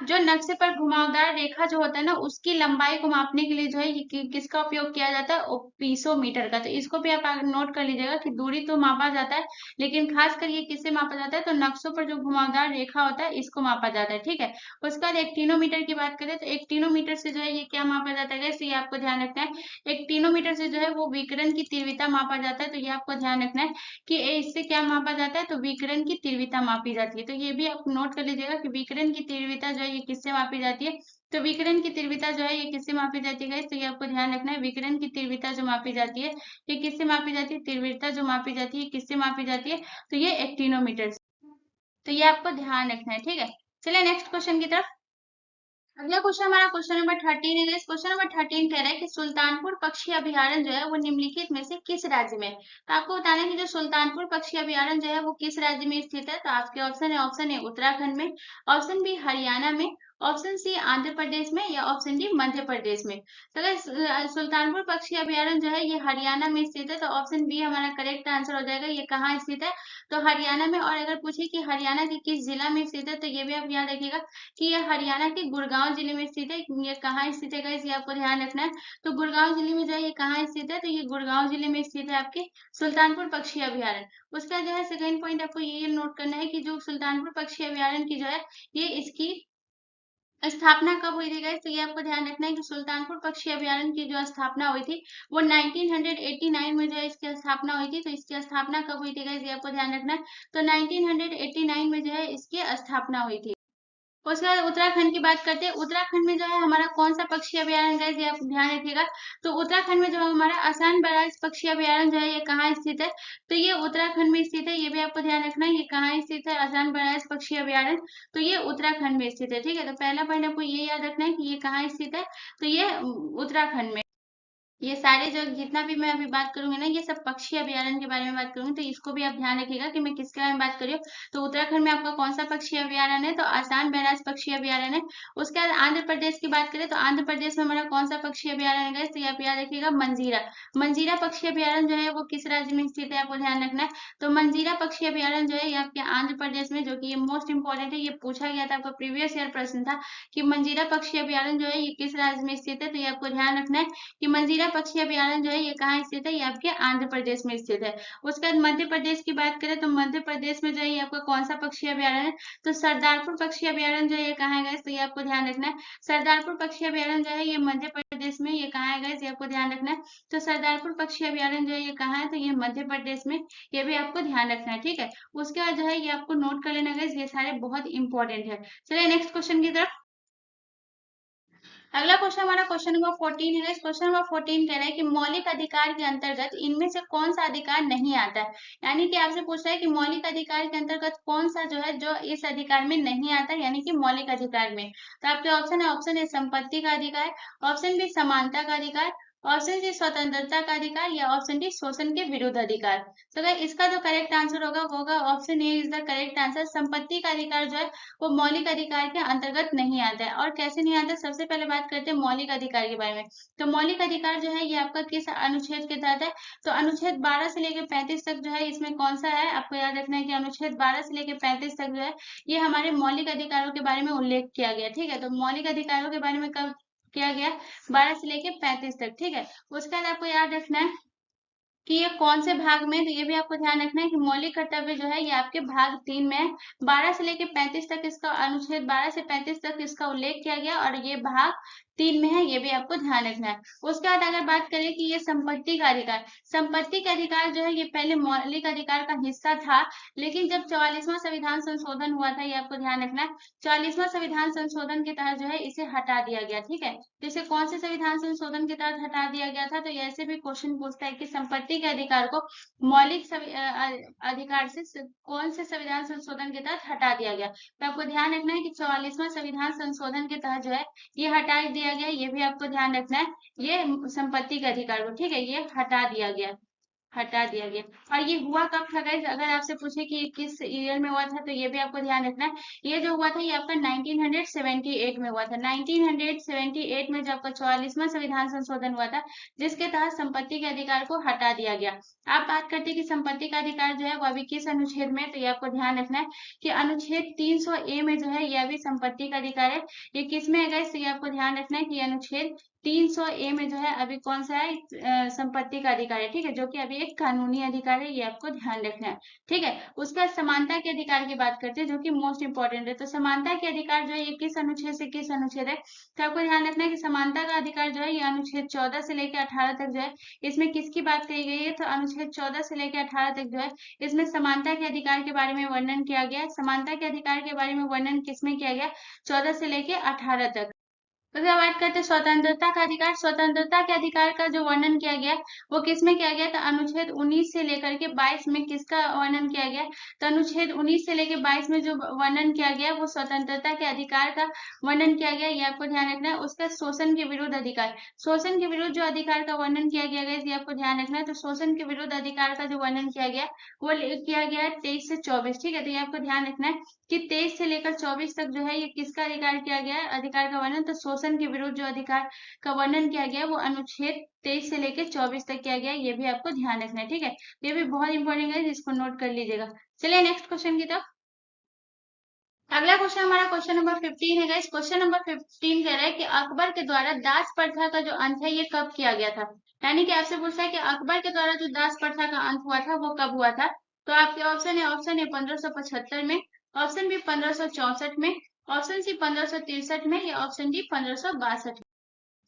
जो नक्शे पर घुमावदार रेखा जो होता है ना उसकी लंबाई को मापने के लिए जो है ये किसका उपयोग किया जाता है, ओपिसोमीटर का। तो इसको भी आप नोट कर लीजिएगा कि दूरी तो मापा जाता है, लेकिन खासकर ये किससे मापा जाता है, तो नक्शों पर जो घुमावदार रेखा होता है इसको मापा जाता है, ठीक है। उसके बाद एक्टिनोमीटर की बात करें तो एक्टिनोमीटर से जो है ये क्या मापा जाता है, ये आपको ध्यान रखना है। एक्टिनोमीटर से जो है वो विकिरण की तीव्रता मापा जाता है। तो ये आपको ध्यान रखना है कि इससे क्या मापा जाता है, तो विकिरण की तीव्रता मापी जाती है। तो ये भी आप नोट कर लीजिएगा कि विकिरण की तीव्रता जो है ये किससे मापी जाती है, तो विकिरण की तीव्रता जो है ये किससे मापी जाती है, तो ये आपको ध्यान रखना है। विकिरण की तीव्रता जो मापी जाती है ये किससे मापी जाती है, तीव्रता जो मापी जाती है किससे मापी जाती है, तो ये एक्टिनोमीटर से। तो ये आपको ध्यान रखना है, ठीक है। चलिए नेक्स्ट क्वेश्चन की तरफ। अगला क्वेश्चन हमारा क्वेश्चन नंबर 13 है। इस क्वेश्चन नंबर 13 कह रहा है कि सुल्तानपुर पक्षी अभयारण्य जो है वो निम्नलिखित में से किस राज्य में है। तो आपको बताना है कि जो सुल्तानपुर पक्षी अभयारण्य जो है वो किस राज्य में स्थित है। तो आपके ऑप्शन है, ऑप्शन ए उत्तराखंड में, ऑप्शन बी हरियाणा में, ऑप्शन सी आंध्र प्रदेश में, या ऑप्शन डी मध्य प्रदेश में। तो अगर सुल्तानपुर पक्षी अभयारण्य जो है ये हरियाणा में स्थित है, तो ऑप्शन बी हमारा करेक्ट आंसर हो जाएगा। ये कहाँ स्थित है, तो हरियाणा में। और अगर पूछे कि हरियाणा के किस जिला में स्थित है, तो ये भी आप याद रखिएगा कि ये हरियाणा के गुड़गांव जिले में स्थित है। ये कहाँ स्थित है गाइस, ये आपको ध्यान रखना है। तो गुड़गांव जिले में जो है ये कहाँ स्थित है, तो ये गुड़गांव जिले में स्थित है आपके सुल्तानपुर पक्षी अभयारण्य। उसका जो है सेकंड पॉइंट आपको ये नोट करना है कि जो सुल्तानपुर पक्षी अभयारण्य की जो है ये इसकी स्थापना कब हुई थी गाइस, तो ये आपको ध्यान रखना है कि सुल्तानपुर पक्षी अभयारण्य की जो स्थापना हुई थी वो 1989 में जो है इसकी स्थापना हुई थी। तो इसकी स्थापना कब हुई थी गाइस, ये आपको ध्यान रखना है। तो 1989 में जो है इसकी स्थापना हुई थी। उसके बाद उत्तराखंड की बात करते हैं। उत्तराखंड में जो है हमारा कौन सा पक्षी अभयारण्य गाइस, ये आप ध्यान रखिएगा। तो उत्तराखंड में जो है हमारा आसान बैराज पक्षी अभयारण्य जो है ये कहाँ स्थित है, तो ये उत्तराखंड में स्थित है। ये भी आपको ध्यान रखना है, ये कहाँ स्थित है आसान बैराज पक्षी अभयारण्य, तो ये उत्तराखंड में स्थित है, ठीक है। तो पहला पॉइंट आपको ये याद रखना है कि ये कहाँ स्थित है, तो ये उत्तराखंड में। ये सारे जो जितना भी मैं अभी बात करूंगी ना ये सब पक्षी अभयारण्य के बारे में बात करूंगी। तो इसको भी आप ध्यान रखिएगा कि मैं किसके बारे में बात कर रही हूँ। तो उत्तराखंड में आपका कौन सा पक्षी अभयारण्य है, तो आसान बैराज पक्षी अभयारण्य है। उसके बाद आंध्र प्रदेश की बात करें तो आंध्र प्रदेश में हमारा कौन सा पक्षी अभयारण्य है, तो ये आप याद रखिएगा मंजीरा। मंजीरा पक्षी अभयारण्य जो है वो किस राज्य में स्थित है, आपको ध्यान रखना है। तो मंजीरा पक्षी अभयारण्य जो है ये आपके आंध्र प्रदेश में, जो कि ये मोस्ट इंपॉर्टेंट है, ये पूछा गया था आपका प्रीवियस ईयर प्रश्न था कि मंजीरा पक्षी अभयारण्य जो है ये किस राज्य में स्थित है। तो ये आपको ध्यान रखना है कि मंजीरा पक्षी अभयारण्य जो है ये कहाँ स्थित है, ये आपके आंध्र प्रदेश में स्थित है। उसके बाद मध्य प्रदेश की बात करें तो मध्य प्रदेश में जो है ये आपका कौन सा पक्षी अभयारण्य है, तो सरदारपुर पक्षी अभयारण्य जो है ये कहाँ है, तो ये आपको ध्यान रखना है। सरदारपुर पक्षी अभयारण्य जो है ये मध्य प्रदेश में, ये कहाँ है, ये आपको ध्यान रखना है। तो सरदारपुर पक्षी अभयारण्य जो है ये कहाँ है, तो ये मध्य प्रदेश में, ये भी आपको ध्यान रखना है, ठीक है। उसके बाद जो है ये आपको नोट कर लेना है, ये सारे बहुत इंपॉर्टेंट है। चलिए नेक्स्ट क्वेश्चन की तरफ। अगला क्वेश्चन हमारा क्वेश्चन नंबर 14 है। इस क्वेश्चन नंबर 14 कह रहा है कि मौलिक अधिकार के अंतर्गत इनमें से कौन सा अधिकार नहीं आता है, यानी कि आपसे पूछ रहा है कि मौलिक अधिकार के अंतर्गत कौन सा जो है जो इस अधिकार में नहीं आता है, यानी कि मौलिक अधिकार में। तो आपके ऑप्शन है, ऑप्शन ए संपत्ति का अधिकार, ऑप्शन बी समानता का अधिकार, ऑप्शन सी स्वतंत्रता का अधिकार या ऑप्शन डी शोषण के विरुद्ध अधिकार। तो अगर इसका जो करेक्ट आंसर होगा वो होगा option A is the correct answer. संपत्ति का अधिकार जो है वो मौलिक अधिकार के अंतर्गत नहीं आता है। और कैसे नहीं आता, सबसे पहले बात करते हैं मौलिक अधिकार के बारे में। तो मौलिक अधिकार जो है ये आपका किस अनुच्छेद के तहत है? तो अनुच्छेद 12 से लेकर 35 तक जो है इसमें कौन सा है, आपको याद रखना है कि अनुच्छेद 12 से लेकर 35 तक जो है ये हमारे मौलिक अधिकारों के बारे में उल्लेख किया गया। ठीक है, तो मौलिक अधिकारों के बारे में कब किया गया? 12 से लेके 35 तक। ठीक है, उसके बाद आपको याद रखना है कि ये कौन से भाग में, तो ये भी आपको ध्यान रखना है कि मौलिक कर्तव्य जो है ये आपके भाग 3 में है। 12 से लेके 35 तक इसका अनुच्छेद 12 से 35 तक इसका उल्लेख किया गया और ये भाग 3 में है, ये भी आपको ध्यान रखना है। उसके बाद अगर बात करें कि ये संपत्ति का अधिकार, संपत्ति का अधिकार जो है ये पहले मौलिक अधिकार का हिस्सा था, लेकिन जब 44वां संविधान संशोधन हुआ था, ये आपको ध्यान रखना है, 44वां संविधान संशोधन के तहत जो है इसे हटा दिया गया। ठीक है, तो इसे कौन से संविधान संशोधन के तहत हटा दिया गया था? तो ऐसे भी क्वेश्चन पूछता है कि संपत्ति के अधिकार को मौलिक अधिकार से कौन से संविधान संशोधन के तहत हटा दिया गया? तो आपको ध्यान रखना है कि 44वां संविधान संशोधन के तहत जो है ये हटा दिया गया, ये भी आपको ध्यान रखना है। ये संपत्ति के अधिकार को, ठीक है, ये हटा दिया गया, हटा दिया गया। और ये हुआ कब था गाइस? अगर आपसे पूछे कि किस ईयर में हुआ था, तो ये भी आपको ध्यान रखना है। ये जो हुआ था ये आपका 1978 में हुआ था। 1978 में जब आपका 44वां संविधान संशोधन हुआ था, जिसके तहत संपत्ति के अधिकार को हटा दिया गया। आप बात करते हैं कि संपत्ति का अधिकार जो है वो अभी किस अनुच्छेद में, तो ये आपको ध्यान रखना है कि अनुच्छेद 300A में जो है ये अभी संपत्ति का अधिकार है। ये किस में है गाइस? तो ये आपको ध्यान रखना है कि अनुच्छेद 300A में जो है अभी कौन सा है, संपत्ति का अधिकार है। ठीक है, जो कि अभी एक कानूनी अधिकार है, ये आपको ध्यान रखना है। ठीक है, उसके बाद समानता के अधिकार की बात करते हैं, जो कि मोस्ट इंपॉर्टेंट है। तो समानता के अधिकार जो है ये किस अनुच्छेद से किस अनुच्छेद है? तो आपको ध्यान रखना है कि समानता का अधिकार जो है ये अनुच्छेद 14 से लेकर 18 तक जो है इसमें किसकी बात कही गई है? तो अनुच्छेद 14 से लेकर 18 तक जो है इसमें समानता के अधिकार के बारे में वर्णन किया गया है। समानता के अधिकार के बारे में वर्णन किसमें किया गया? 14 से लेकर 18 तक। उसके बाद बात करते हैं स्वतंत्रता का अधिकार। स्वतंत्रता के अधिकार का जो वर्णन किया गया वो किसमें किया गया? तो अनुच्छेद 19 से लेकर के 22 में किसका वर्णन किया गया? तो अनुच्छेद 19 से लेकर 22 में जो वर्णन किया गया वो स्वतंत्रता के अधिकार का वर्णन किया गया, ये आपको ध्यान रखना है। उसका शोषण के विरुद्ध अधिकार, शोषण के विरुद्ध जो अधिकार का वर्णन किया गया है ये आपको ध्यान रखना है। तो शोषण के विरुद्ध अधिकार का जो वर्णन किया गया वो किया गया है 23 से 24। ठीक है, तो ये आपको ध्यान रखना है कि 23 से लेकर 24 तक जो है ये किसका अधिकार किया गया है, अधिकार का वर्णन? तो शोषण के विरुद्ध जो अधिकार का वर्णन किया गया वो अनुच्छेद 23 से लेकर 24 तक किया गया, ये भी आपको ध्यान रखना है। ठीक है, ये भी बहुत इंपॉर्टेंट है, जिसको नोट कर लीजिएगा। चलिए नेक्स्ट क्वेश्चन की तरफ। अगला क्वेश्चन हमारा क्वेश्चन नंबर 15 है गाइस। क्वेश्चन नंबर 15 कह रहा है कि अकबर के द्वारा दास प्रथा का जो अंत है ये कब किया गया था? यानी कि आपसे पूछा है कि अकबर के द्वारा जो दास प्रथा का अंत हुआ था वो कब हुआ था? तो आपके ऑप्शन है 1575 में, ऑप्शन बी 1564 में, ऑप्शन सी 1563 में, या ऑप्शन डी 1562 में।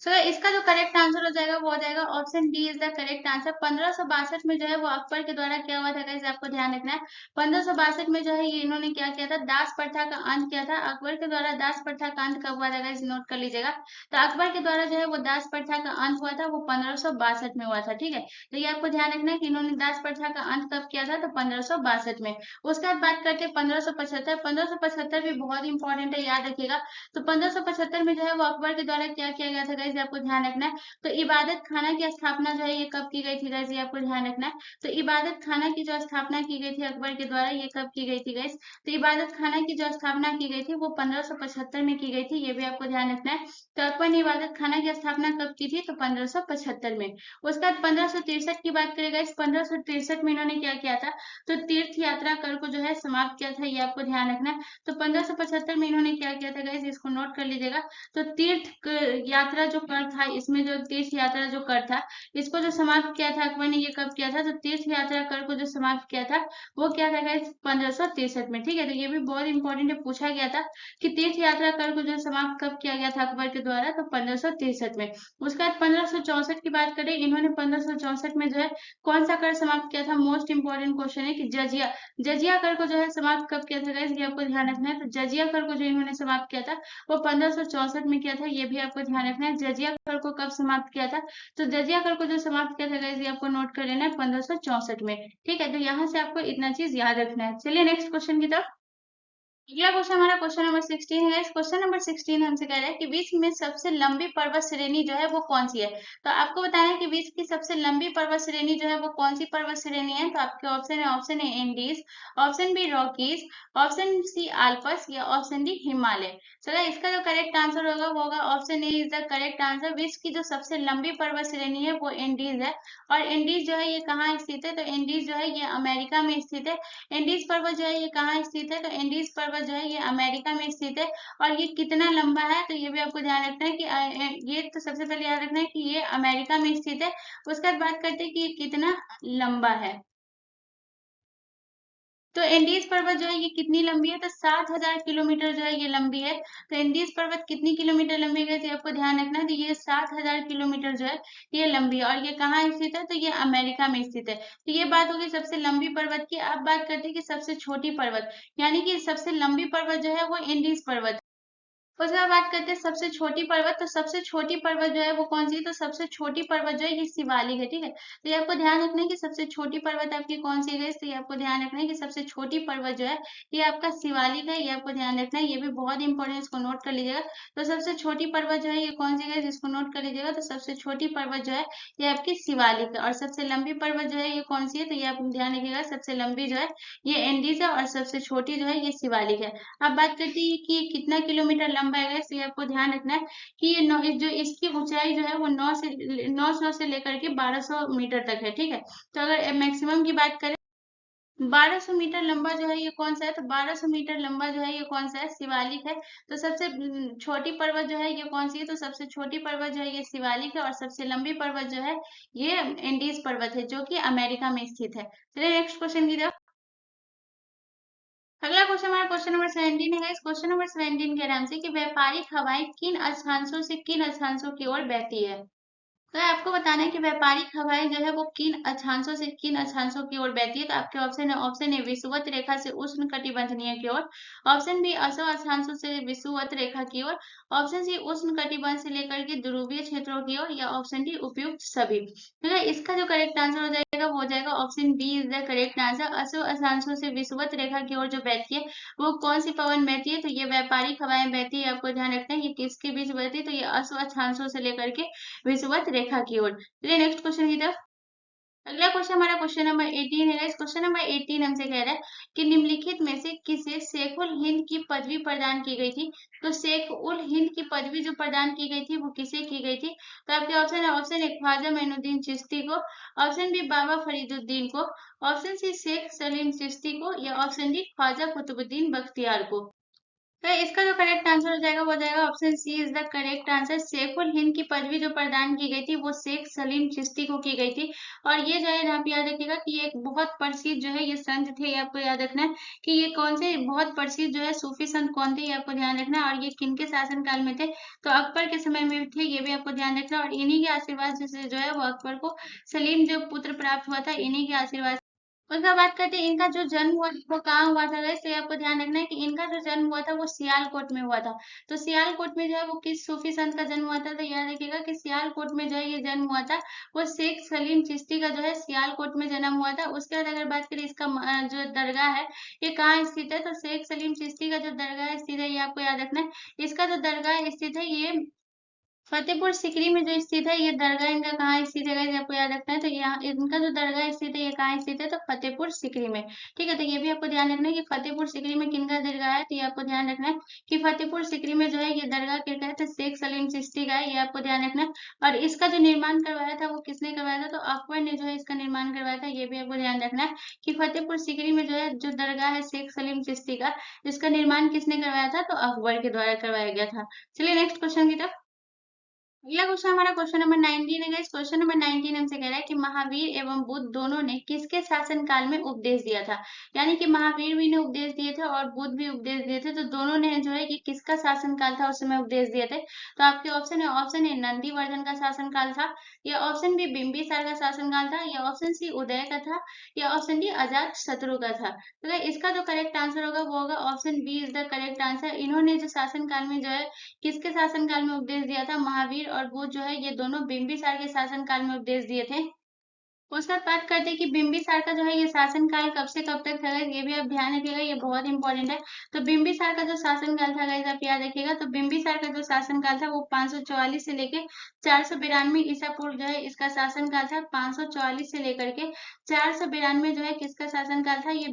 सो इसका जो करेक्ट आंसर हो जाएगा वो हो जाएगा option D is the correct answer. 1562 में जो है वो अकबर के द्वारा क्या हुआ था गाइस, आपको ध्यान रखना है। 1562 में जो है ये इन्होंने क्या किया था, दास प्रथा का अंत किया था। अकबर के द्वारा दास प्रथा का अंत कब हुआ था गाइस, नोट कर लीजिएगा। तो अकबर के द्वारा जो है वो दास प्रथा का अंत हुआ था वो 1562 में हुआ था। ठीक है, तो ये आपको ध्यान रखना है कि इन्होंने दास प्रथा का अंत कब किया था, तो 1562 में। उसके बाद बात करते हैं 1575। 1575 भी बहुत इंपॉर्टेंट है, याद रखिएगा। तो 1575 में जो है वो अकबर के द्वारा क्या किया गया था गाइस, आपको ध्यान रखना है। तो इबादत खाना की स्थापना जो है ये कब की गई थी गाइस, ये आपको ध्यान रखना है। तो इबादत खाना की जो स्थापना की गई थी अकबर के द्वारा, ये कब की गई थी गाइस? तो इबादत खाना की जो स्थापना की गई थी वो 1575 में की गई थी, ये भी आपको ध्यान रखना है। तो अकबर ने इबादत खाना की स्थापना कब की थी? तो 1575 में। उसके बाद 1563 की बात करें गाइस, 1563 में इन्होंने क्या किया था, तो तीर्थ यात्रा कर को जो है समाप्त किया था, ये आपको ध्यान रखना है। तो 1575 में इन्होंने क्या किया था गाइस, इसको नोट कर लीजिएगा। तो यात्रा जो कर था, इसमें जो तीर्थ यात्रा जो कर था इसको जो समाप्त किया था अकबर ने, ये कब किया था? तो तीर्थ यात्रा कर को जो समाप्त किया था वो क्या था गाइस, 1563 में। ठीक है, तो ये भी बहुत इंपॉर्टेंट है, पूछा गया था कि तीर्थ यात्रा कर को जो समाप्त कब किया गया था अकबर के द्वारा, तो 1563 में। उसके बाद 1564 की बात करें, इन्होंने 1564 में जो है कौन सा कर समाप्त किया था? मोस्ट इंपॉर्टेंट क्वेश्चन है कि जजिया, जजिया कर को जो है समाप्त कब किया था गाइस, ये आपको ध्यान रखना है। तो जजिया कर को जो इन्होंने समाप्त किया था वो 1564 में किया था, ये भी आपको ध्यान रखना है। जजिया कर को कब समाप्त किया था? तो जजिया कर को जो समाप्त किया था गाइस, ये आपको नोट कर लेना है 1564 में। ठीक है, तो यहाँ से आपको इतना चीज याद रखना है। चलिए नेक्स्ट क्वेश्चन की तरफ। अगला क्वेश्चन हमारा क्वेश्चन नंबर 16 है। इस क्वेश्चन नंबर 16 हमसे कह रहा है कि विश्व में सबसे लंबी पर्वत श्रेणी जो है वो कौन सी है। तो आपको बताना है कि विश्व की सबसे लंबी पर्वत श्रेणी जो है वो कौन सी पर्वत श्रेणी है। तो आपके ऑप्शन है, option A Andes, option B Rockies, option C Alps या ऑप्शन डी हिमालय। चलो इसका जो करेक्ट आंसर होगा वो होगा option A is the correct answer. विश्व की जो सबसे लंबी पर्वत श्रेणी है वो एंडीज है। और एंडीज जो है ये कहाँ स्थित है, तो एंडीज जो है ये अमेरिका में स्थित है। एंडीज पर्वत जो है ये कहाँ स्थित है, तो एंडीज पर्वत जो है ये अमेरिका में स्थित है। और ये कितना लंबा है, तो ये भी आपको ध्यान रखना है कि ये तो सबसे पहले याद रखना है कि ये अमेरिका में स्थित है। उसके बाद बात करते हैं कि ये कितना लंबा है। तो एंडीज पर्वत जो है ये कितनी लंबी है, तो 7,000 किलोमीटर जो है ये लंबी है। तो एंडीज पर्वत कितनी किलोमीटर लंबी है, तो आपको ध्यान रखना है, तो ये 7,000 किलोमीटर जो है ये लंबी है। और ये कहाँ स्थित है, तो ये अमेरिका में स्थित है। तो ये बात होगी सबसे लंबी पर्वत की। अब बात करते हैं कि सबसे छोटी पर्वत, यानी कि सबसे लंबी पर्वत जो है वो एंडीज पर्वत। उसके बाद बात करते हैं सबसे छोटी पर्वत। तो सबसे छोटी पर्वत जो है वो कौन सी है, तो सबसे छोटी पर्वत जो है ये शिवालिक है। ठीक है, तो ये आपको ध्यान रखना है कि सबसे छोटी पर्वत आपकी कौन सी है। तो ये आपको ध्यान रखना है कि सबसे छोटी पर्वत जो है ये आपका शिवालिक है। ये आपको ध्यान रखना है, ये भी बहुत इंपॉर्टेंट, इसको नोट कर लीजिएगा। तो सबसे छोटी पर्वत जो है ये कौन सी है, जिसको नोट कर लीजिएगा। तो सबसे छोटी पर्वत जो है ये आपकी शिवालिक है। और सबसे लंबी पर्वत जो है ये कौन सी है, तो ये आप ध्यान रखिएगा, सबसे लंबी जो है ये एंडीज है और सबसे छोटी जो है ये शिवालिक है। अब बात करते हैं कि ये कितना किलोमीटर लंबा है, तो ये आपको ध्यान रखना है कि ये जो इसकी ऊंचाई जो है वो 900 से लेकर के 1200 मीटर तक है। ठीक है, तो अगर मैक्सिमम की बात करें, 1200 मीटर लंबा जो है ये कौन सा है, तो 1200 मीटर लंबा जो है ये कौन सा है, शिवालिक है। तो सबसे छोटी पर्वत जो है ये कौन सी है, तो सबसे छोटी पर्वत जो है ये शिवालिक है। और सबसे लंबी पर्वत जो है ये एंडीज पर्वत है, जो कि अमेरिका में स्थित है। चलिए नेक्स्ट क्वेश्चन की तरफ। अगला क्वेश्चन हमारा क्वेश्चन नंबर 17 है। इस क्वेश्चन नंबर 17 के नाम से कि व्यापारिक हवाएं किन अक्षांशों से किन अक्षांशों की ओर बहती है। तो आपको बताना है कि व्यापारिक हवाएं जो है वो किन अक्षांशों से किन अक्षांशों की ओर बहती है। तो आपके ऑप्शन है, ऑप्शन ए विषुवत रेखा से उष्ण कटिबंधनीय की ओर, ऑप्शन बी असो अक्षांशों से विषुवत रेखा की ओर, ऑप्शन सी उष्ण कटिबंध से लेकर के ध्रुवीय क्षेत्रों की ओर, या ऑप्शन डी उपयुक्त सभी। तो इसका जो करेक्ट आंसर हो जाएगा वो हो जाएगा option B is the correct answer. असो अक्षांशों से विषुवत रेखा की ओर जो बहती है वो कौन सी पवन बहती है, तो ये व्यापारिक हवाएं बहती है। आपको ध्यान रखना है ये किसके बीच बहती है, तो ये असो अक्षांशों से लेकर के विषुवत रेखा की ओर। चलिए नेक्स्ट क्वेश्चन की तरफ। अगला क्वेश्चन हमारा क्वेश्चन नंबर 18 है। इस क्वेश्चन नंबर 18 हमसे कह रहा है कि निम्नलिखित में से किसे शेख उल हिंद की पदवी प्रदान की गई थी। तो शेख उल हिंद की पदवी जो प्रदान की गई थी वो किसे की गई थी। तो आपके ऑप्शन है, ऑप्शन ए ख्वाजा मोइनुद्दीन चिश्ती को, ऑप्शन बी बाबा फरीदुद्दीन को, ऑप्शन सी शेख सलीम चिश्ती को, या ऑप्शन डी ख्वाजा कुतुबुद्दीन बख्तियार को। तो इसका जो करेक्ट आंसर हो जाएगा वो हो जाएगा option C is the correct answer. Shaikhul Hind की पदवी जो प्रदान की गई थी वो शेख सलीम चिश्ती को की गई थी। और ये जो है यहाँ पे याद रखिएगा कि ये एक बहुत प्रसिद्ध जो है ये संत थे। ये आपको याद रखना है कि ये कौन से बहुत प्रसिद्ध जो है सूफी संत कौन थे, ये आपको ध्यान रखना है। और ये किनके शासन काल में थे, तो अकबर के समय में थे, ये भी आपको ध्यान रखना है। और इन्हीं के आशीर्वाद से जो है वो अकबर को सलीम जो पुत्र प्राप्त हुआ था, इन्हीं के आशीर्वाद। उसका बात करते हैं इनका जो जन्म हुआ वो कहाँ हुआ था। वैसे आपको ध्यान रखना है कि इनका जो जन्म हुआ था वो सियालकोट में हुआ था। तो सियालकोट में जो है वो किस सूफी संत का जन्म हुआ था, तो याद रखिएगा कि सियालकोट में जो है ये जन्म हुआ था वो शेख सलीम चिश्ती का जो है सियालकोट में जन्म हुआ था। उसके बाद अगर बात करें इसका जो दरगाह है ये कहाँ स्थित है, तो शेख सलीम चिश्ती का जो दरगाह स्थित है ये आपको याद रखना है। इसका जो दरगाह स्थित है ये फतेहपुर सीकरी में जो स्थित है। ये दरगाह इनका कहाँ स्थित है, ये आपको याद रखना है। तो यहाँ इनका जो दरगाह स्थित है ये कहाँ स्थित है, तो फतेहपुर सीकरी में। ठीक है, तो ये भी आपको ध्यान रखना है कि फतेहपुर सीकरी में किनका दरगाह है। तो ये आपको ध्यान रखना है कि फतेहपुर सीकरी में जो है ये दरगाह किसका है, तो शेख सलीम चिश्ती का है। ये आपको ध्यान रखना है। और इसका जो निर्माण करवाया था वो किसने करवाया था, तो अकबर ने जो है इसका निर्माण करवाया था। ये भी आपको ध्यान रखना है कि फतेहपुर सीकरी में जो है जो दरगाह है शेख सलीम चिश्ती का, इसका निर्माण किसने करवाया था, तो अकबर के द्वारा करवाया गया था। चलिए नेक्स्ट क्वेश्चन की तरफ। अगला क्वेश्चन हमारा क्वेश्चन नंबर 19 है। इस क्वेश्चन नंबर 19 हमसे कह रहा है कि महावीर एवं बुद्ध दोनों ने किसके शासन काल में उपदेश दिया था। यानी कि महावीर भी ने उपदेश दिए थे और बुद्ध भी उपदेश दिए थे। तो दोनों ने जो है कि किसका शासन काल था उस समय उपदेश दिए थे। तो आपके ऑप्शन है, ऑप्शन ए नंदीवर्धन का शासन काल था, या ऑप्शन बी बिंबिसार का शासन काल था, या ऑप्शन सी उदय का था, या ऑप्शन डी अजात शत्रु का था। तो इसका जो करेक्ट आंसर होगा वो होगा option B is the correct answer. इन्होंने जो शासन काल में जो है किसके शासनकाल में उपदेश दिया था, महावीर और बुद्ध जो है ये दोनों बिंबिसार के शासनकाल में उपदेश दिए थे। उसके बाद बात करते हैं कि बिंबिसार का जो है ये शासनकाल कब से कब तक था गाइस, ये भी आप ध्यान रखिएगा, ये बहुत इंपॉर्टेंट है। तो बिंबिसार का जो शासनकाल था गाइस आप याद रखिएगा, तो बिंबिसार का जो शासनकाल था वो 544 से लेके 492 ईसा पूर्व जो है इसका शासनकाल था। 544 से लेकर के 492 जो है किसका शासनकाल था, ये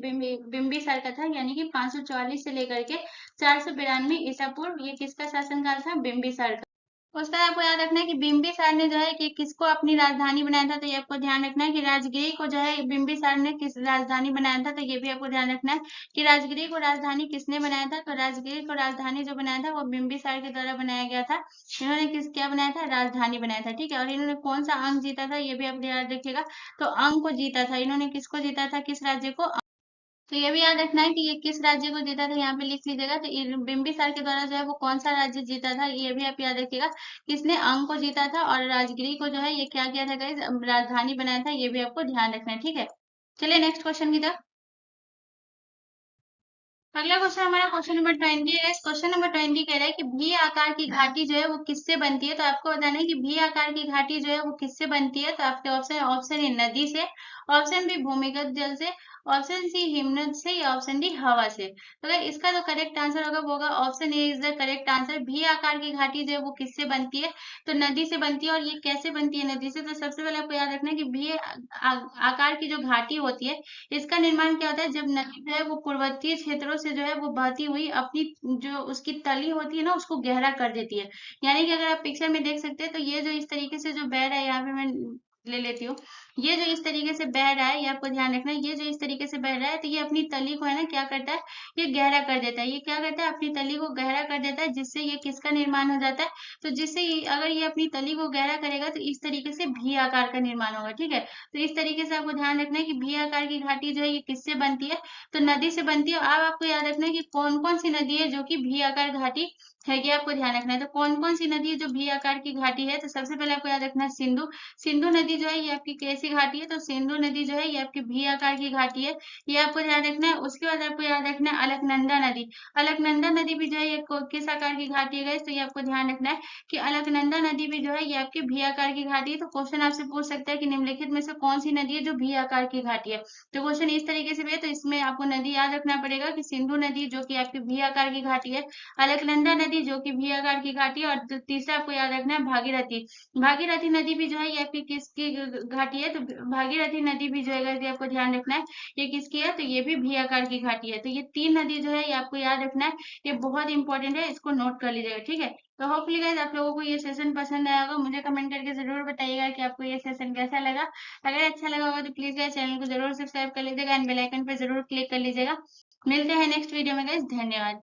बिंबिसार का था, यानी कि 544 से लेकर के 492 ईसा पूर्व ये किसका शासनकाल था, बिंबिसार का। उसका आपको याद रखना है कि बिंबिसार ने जो है कि किसको अपनी राजधानी बनाया था, तो ये आपको ध्यान रखना है कि राजगिरी को जो है बिंबिसार ने किस राजधानी बनाया था, तो ये भी आपको ध्यान रखना है कि राजगिरी को राजधानी किसने बनाया था, तो राजगिरी को राजधानी जो बनाया था वो बिंबिसार के द्वारा बनाया गया था। इन्होंने किस क्या बनाया था, राजधानी बनाया था, ठीक है। और इन्होंने कौन सा अंक जीता था, ये भी आप याद रखिएगा, तो अंक को जीता था इन्होंने, किसको जीता था, किस राज्य को, तो ये भी याद रखना है कि ये किस राज्य को जीता था, यहाँ पे लिख लीजिएगा। तो बिंबिसार के द्वारा जो है वो कौन सा राज्य जीता था, ये भी आप याद रखिएगा, किसने अंग को जीता था, और राजगिरी को जो है ये क्या किया था गाइस, राजधानी बनाया था, ये भी आपको ध्यान रखना है, ठीक है। चलिए नेक्स्ट क्वेश्चन की तरफ। अगला क्वेश्चन हमारा क्वेश्चन नंबर 20 है। क्वेश्चन नंबर 20 कह रहा है कि भी आकार की घाटी जो है वो किससे बनती है, तो आपको बताना है कि भी आकार की घाटी जो है वो किससे बनती है। तो आपके ऑप्शन है, ऑप्शन ए नदी से, ऑप्शन बी भूमिगत जल से, ऑप्शन सी हिमनद से, या ऑप्शन डी हवा से। तो अगर इसका जो करेक्ट आंसर होगा वो होगा option A is the correct answer. भी आकार की घाटी जो है वो किससे बनती है, तो नदी से बनती है। और ये कैसे बनती है नदी से, तो सबसे पहले आपको याद रखना है कि भी आकार की जो घाटी होती है इसका निर्माण क्या होता है, जब नदी जो है वो पर्वतीय क्षेत्रों से जो है वो बहती हुई अपनी जो उसकी तली होती है ना उसको गहरा कर देती है। यानी कि अगर आप पिक्चर में देख सकते हैं तो ये जो इस तरीके से जो बह रहा है, यहाँ पे मैं ले लेती हूँ, ये जो इस तरीके से बह रहा है, ये आपको ध्यान रखना है, ये जो इस तरीके से बह रहा है तो ये अपनी तली को है ना क्या करता है, ये गहरा कर देता है। ये क्या करता है, अपनी तली को गहरा कर देता है, जिससे ये किसका निर्माण हो जाता है, तो जिससे अगर ये अपनी तली को गहरा करेगा तो इस तरीके से भी आकार का निर्माण होगा, ठीक है। तो इस तरीके से आपको ध्यान रखना है कि भी आकार की घाटी जो है ये किससे बनती है, तो नदी से बनती है। अब आपको याद रखना है कि कौन कौन सी नदी है जो कि भी आकार घाटी है, ये आपको ध्यान रखना है। तो कौन कौन सी नदी है जो भी आकार की घाटी है, तो सबसे पहले आपको याद रखना है सिंधु। सिंधु नदी जो है ये आपकी कैसी घाटी है, तो सिंधु नदी जो है ये आपकी भी आकार की घाटी है, ये आपको ध्यान रखना है। उसके बाद आपको याद रखना है अलकनंदा नदी। अलकनंदा नदी भी जो है ये किस आकार की घाटी है guys? तो ये आपको ध्यान रखना है कि अलकनंदा नदी भी जो है ये आपकी भी आकार की घाटी है। तो क्वेश्चन आपसे पूछ सकता है कि निम्नलिखित में से कौन सी नदी है जो भी आकार की घाटी है। तो क्वेश्चन इस तरीके से भी है, तो इसमें आपको नदी याद रखना पड़ेगा कि सिंधु नदी जो कि आपकी भी आकार की घाटी है, अलकनंदा नदी जो कि भी आकार की घाटी है, और तीसरा आपको याद रखना है भागीरथी। भागीरथी नदी भी जो है ये आपकी किसकी घाटी है, तो भागीरथी नदी भी जो है guys, ये आपको ध्यान रखना है ये किसकी है, तो ये भी आकार की घाटी है। तो ये तीन नदी जो है ये आपको याद रखना है, ये बहुत इंपॉर्टेंट है, इसको नोट कर लीजिएगा, ठीक है। तो होपफुली गाइस आप लोगों को ये सेशन पसंद आया होगा, मुझे कमेंट करके जरूर बताइएगा कि आपको ये सेशन कैसा लगा। अगर अच्छा लगा होगा तो प्लीज गाइस चैनल को जरूर सब्सक्राइब कर लीजिएगा एंड बेल आइकन पर जरूर क्लिक कर लीजिएगा। मिलते हैं नेक्स्ट वीडियो में गाइस, धन्यवाद।